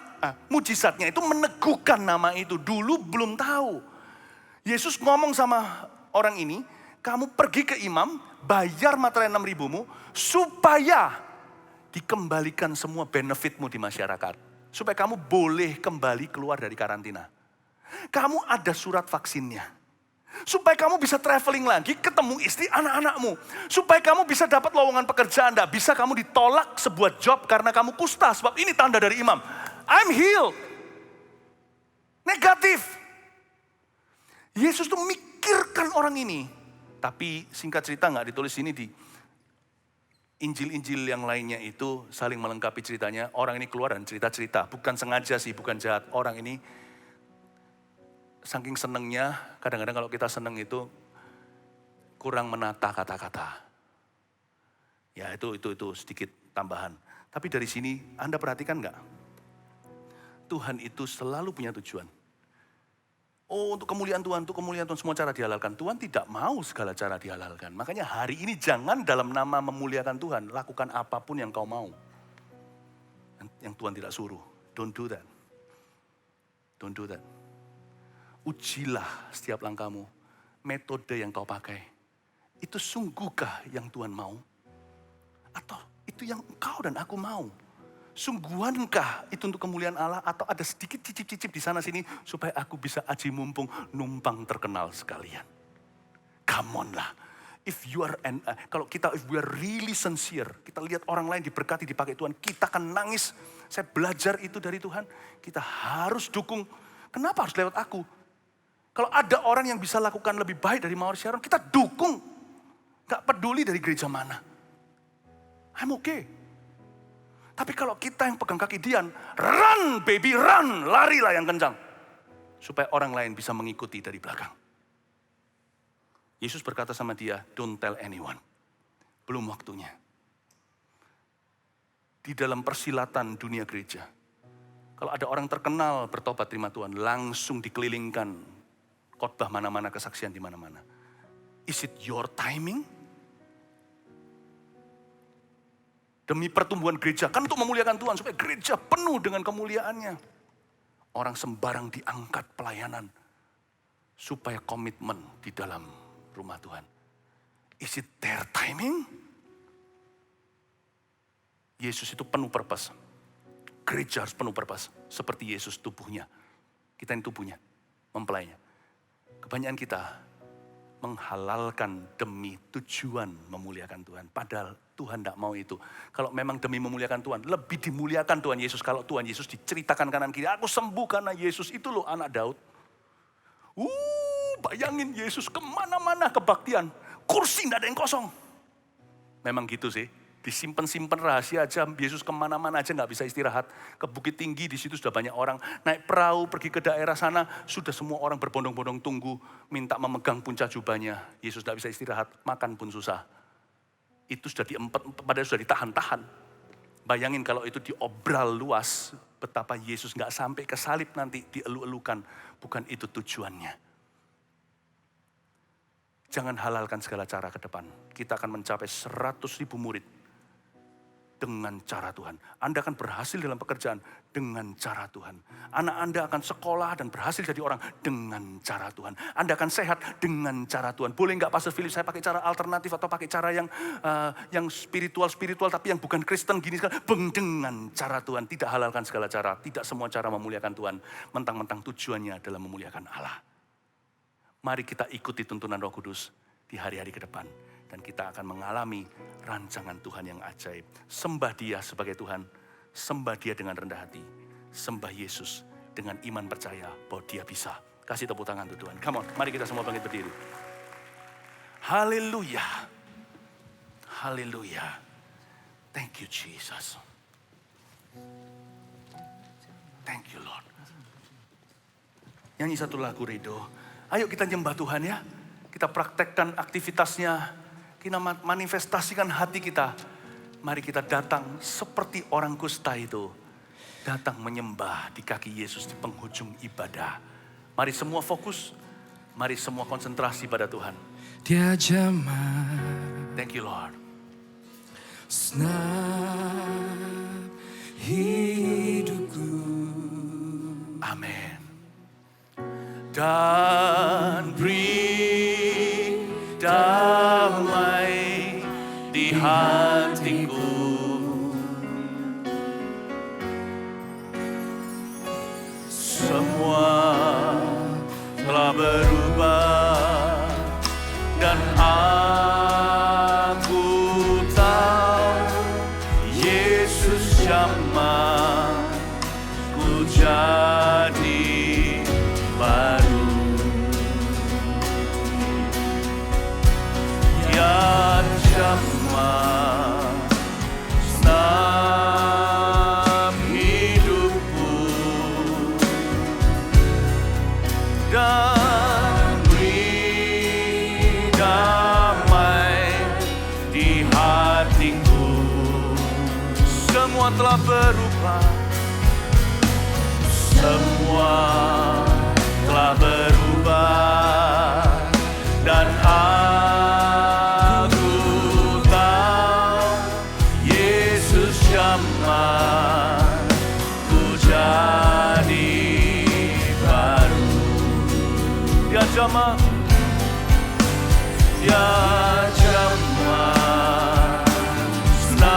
mujizatnya itu meneguhkan nama itu. Dulu belum tahu. Yesus ngomong sama orang ini, kamu pergi ke imam, bayar materai 6.000-mu, supaya dikembalikan semua benefitmu di masyarakat. Supaya kamu boleh kembali keluar dari karantina. Kamu ada surat vaksinnya. Supaya kamu bisa traveling lagi, ketemu istri anak-anakmu. Supaya kamu bisa dapat lowongan pekerjaan. Tidak bisa kamu ditolak sebuah job karena kamu kusta. Sebab ini tanda dari imam. I'm healed. Negatif. Yesus tuh mikirkan orang ini. Tapi singkat cerita nggak ditulis ini di Injil-Injil yang lainnya itu saling melengkapi ceritanya. Orang ini keluar dan cerita-cerita. Bukan sengaja sih, bukan jahat. Orang ini saking senengnya, kadang-kadang kalau kita seneng itu kurang menata kata-kata. Ya itu sedikit tambahan. Tapi dari sini Anda perhatikan nggak? Tuhan itu selalu punya tujuan. Oh, untuk kemuliaan Tuhan semua cara dihalalkan. Tuhan tidak mau segala cara dihalalkan. Makanya hari ini jangan dalam nama memuliakan Tuhan, lakukan apapun yang kau mau. Yang Tuhan tidak suruh. Don't do that. Don't do that. Ujilah setiap langkahmu. Metode yang kau pakai. Itu sungguhkah yang Tuhan mau? Atau itu yang engkau dan aku mau? Sungguhankah itu untuk kemuliaan Allah atau ada sedikit cicip-cicip di sana sini supaya aku bisa aji mumpung numpang terkenal sekalian. Come on lah. If we are really sincere, kita lihat orang lain diberkati dipakai Tuhan, kita akan nangis. Saya belajar itu dari Tuhan. Kita harus dukung. Kenapa harus lewat aku? Kalau ada orang yang bisa lakukan lebih baik dari Mawar Sharon, kita dukung. Gak peduli dari gereja mana. I'm okay. Tapi kalau kita yang pegang kaki Dian, run baby run, larilah yang kencang. Supaya orang lain bisa mengikuti dari belakang. Yesus berkata sama dia, don't tell anyone. Belum waktunya. Di dalam persilatan dunia gereja, kalau ada orang terkenal bertobat terima Tuhan, langsung dikelilingkan khotbah mana-mana, kesaksian di mana-mana. Is it your timing? Demi pertumbuhan gereja, kan untuk memuliakan Tuhan, supaya gereja penuh dengan kemuliaannya. Orang sembarang diangkat pelayanan, supaya komitmen di dalam rumah Tuhan. Is it their timing? Yesus itu penuh purpose. Gereja harus penuh purpose, seperti Yesus tubuhnya. Kita ini tubuhnya, mempelainya. Kebanyakan kita menghalalkan demi tujuan memuliakan Tuhan. Padahal Tuhan tidak mau itu. Kalau memang demi memuliakan Tuhan, lebih dimuliakan Tuhan Yesus. Kalau Tuhan Yesus diceritakan kanan kiri, aku sembuh karena Yesus itu loh anak Daud. Bayangin Yesus kemana-mana kebaktian. Kursi tidak ada yang kosong. Memang gitu sih. Disimpan-simpan rahasia aja, Yesus kemana-mana aja nggak bisa istirahat. Ke Bukit Tinggi, di situ sudah banyak orang. Naik perahu, pergi ke daerah sana, sudah semua orang berbondong-bondong tunggu, minta memegang puncak jubahnya. Yesus nggak bisa istirahat, makan pun susah. Itu sudah padahal sudah ditahan-tahan. Bayangin kalau itu diobral luas, betapa Yesus nggak sampai ke salib nanti dielu-elukan. Bukan itu tujuannya. Jangan halalkan segala cara ke depan. Kita akan mencapai 100.000 murid. Dengan cara Tuhan. Anda akan berhasil dalam pekerjaan dengan cara Tuhan. Anak Anda akan sekolah dan berhasil jadi orang dengan cara Tuhan. Anda akan sehat dengan cara Tuhan. Boleh nggak Pastor Philip saya pakai cara alternatif atau pakai cara yang spiritual tapi yang bukan Kristen gini sekali. Dengan cara Tuhan. Tidak halalkan segala cara. Tidak semua cara memuliakan Tuhan. Mentang-mentang tujuannya adalah memuliakan Allah. Mari kita ikuti tuntunan Roh Kudus di hari-hari ke depan. Dan kita akan mengalami rancangan Tuhan yang ajaib. Sembah Dia sebagai Tuhan. Sembah Dia dengan rendah hati. Sembah Yesus dengan iman percaya bahwa Dia bisa. Kasih tepuk tangan untuk Tuhan. Come on, mari kita semua bangkit berdiri. Haleluya. Haleluya. Thank you Jesus. Thank you Lord. Nyanyi satu lagu Ridho. Ayo kita nyembah Tuhan ya. kita praktekkan aktivitasnya, kita manifestasikan hati kita. Mari kita datang seperti orang kusta itu. Datang menyembah di kaki Yesus di penghujung ibadah. Mari semua fokus, mari semua konsentrasi pada Tuhan. Dia jamah. Thank you Lord. Senang hidupku. Amin. Dan beri damai di hatiku. Semua telah berubah dan aku tahu Yesus jamah ku jadi baru. Dia jamah senam hidupku dan beri damai di hatiku. Semua telah berubah, semua telah berubah dan aku tahu Yesus jamah ku jadi baru. Dia jamah, dia jamah senam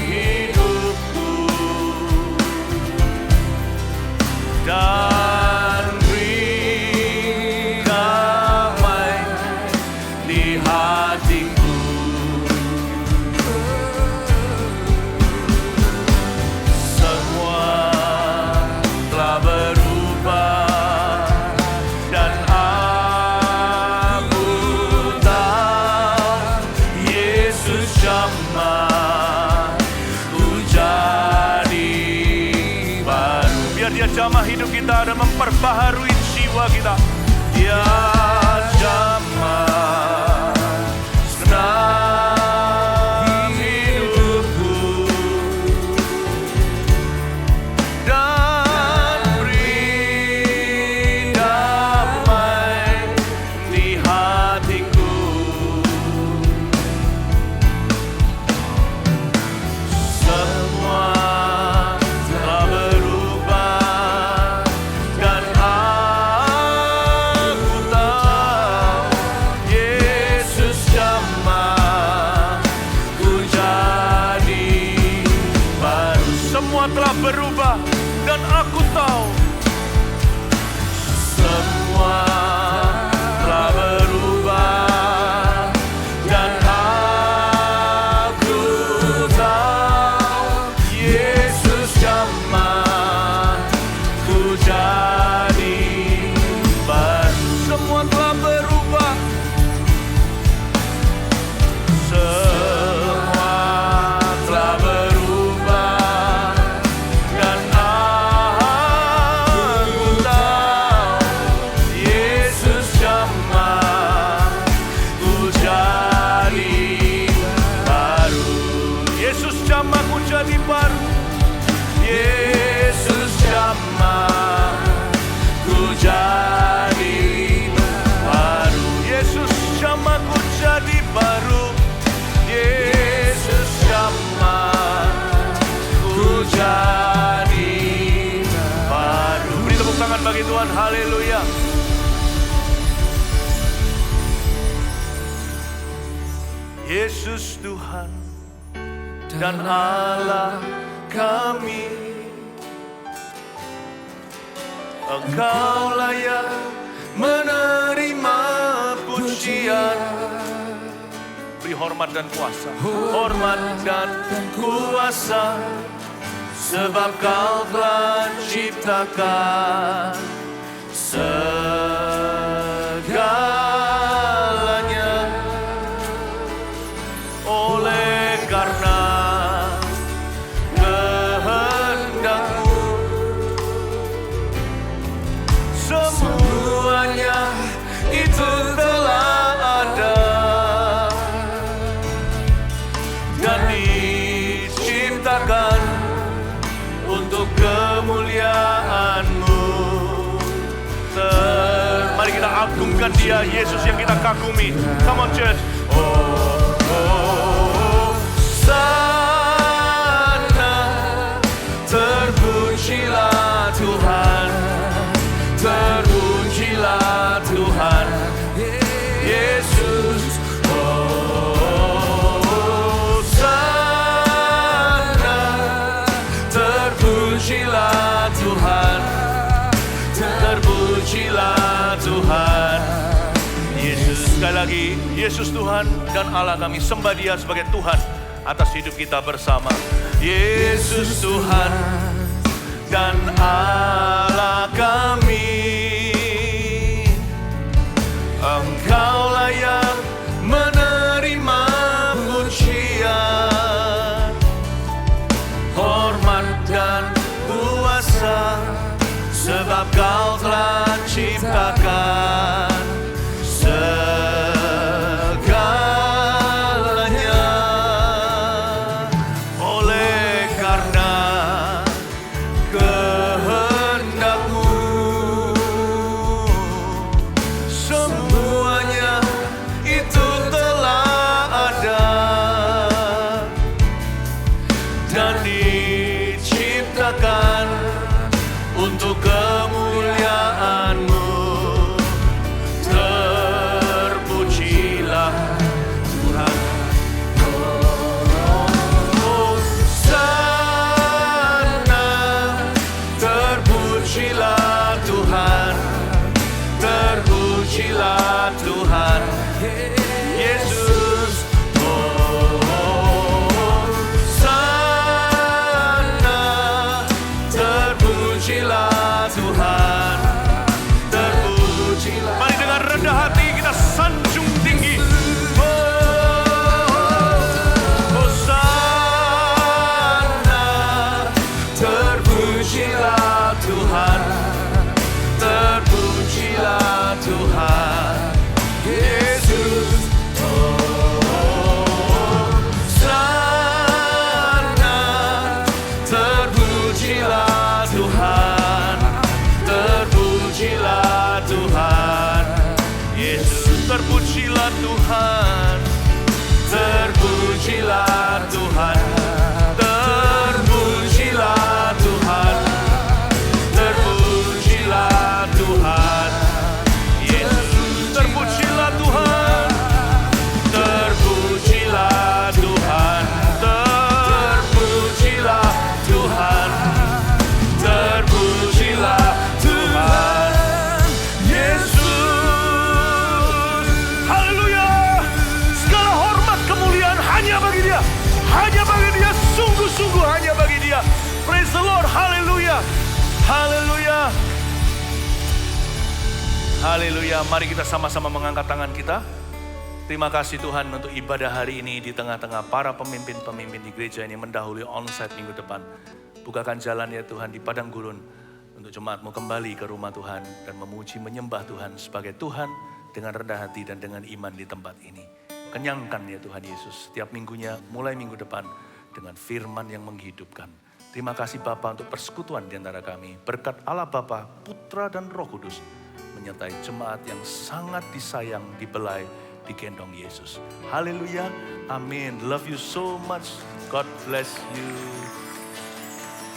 hidupku dan beri damai di hatiku. Semua telah berubah dan aku tahu Yesus jamah ku jadi baru. Biar dia jamah hidup kita dan memperbaharui jiwa kita. Dia jamah senam hidupku dan beri damai di hatiku. Semua telah berubah dan aku tahu Yesus jamah ku jadi baru. Semua telah berubah dan aku tahu semua telah berubah dan aku tahu Yesus jamah ku jadi baru. Semua telah berubah, semua telah berubah dan aku tahu Yesus jamah ku jadi baru. Yesus jamah ku jadi baru. Yesus jamah ku jadi baru. Yesus jamah ku jadi baru. Yesus jamah ku jadi baru. Beri tepuk tangan bagi Tuhan. Haleluya. Yesus Tuhan dan Allah kami, Engkau layak menerima pujian. Beri hormat dan kuasa, hormat dan kuasa, sebab Kau telah ciptakan segalanya. Oleh karena kehendak-Mu, semuanya Tuhan, Dia Yesus yang kita kagumi. Come on church. Sana terpujilah Tuhan, terpujilah Tuhan Yesus. Sana terpujilah Tuhan, terpujilah Tuhan Yesus. Sekali lagi, Yesus Tuhan dan Allah, kami sembah Dia sebagai Tuhan atas hidup kita bersama. Yesus Tuhan dan Allah kami, Engkau layak menerima pujian, hormat dan kuasa, sebab Kau telah ciptakan segalanya. Oleh karena kehendak-Mu, semuanya itu telah ada dan diciptakan untuk kemuliaan-Mu. Terpujilah Tuhan. Sana terpujilah Tuhan, terpujilah Tuhan Yesus. Sana terpujilah Tuhan, terpujilah. Mari dengan rendah hati kita sanjung tinggi. Hosana, terpujilah Tuhan, terpujilah Tuhan Yesus. Sana terpujilah Tuhan, terpujilah Tuhan Yesus. Terpujilah Tuhan, terpujilah Tuhan, terpujilah Tuhan, terpujilah Tuhan Yesus. Terpujilah Tuhan, terpujilah Tuhan, terpujilah Tuhan, terpujilah Tuhan Yesus. Haleluya. Segala hormat kemuliaan hanya bagi Dia, hanya bagi Dia, sungguh-sungguh hanya bagi Dia. Praise the Lord. Haleluya, haleluya, haleluya. Mari kita sama-sama mengangkat tangan kita. Terima kasih Tuhan untuk ibadah hari ini di tengah-tengah para pemimpin-pemimpin di gereja ini mendahului onsite minggu depan. Bukakan jalan ya Tuhan di padang gurun untuk jemaat-Mu kembali ke rumah Tuhan dan memuji menyembah Tuhan sebagai Tuhan dengan rendah hati dan dengan iman di tempat ini. Kenyangkan ya Tuhan Yesus setiap minggunya mulai minggu depan dengan firman yang menghidupkan. Terima kasih Bapa untuk persekutuan di antara kami. Berkat Allah Bapa, Putra dan Roh Kudus menyertai jemaat yang sangat disayang, dibelai, digendong Yesus. Haleluya. Amin. Love you so much. God bless you.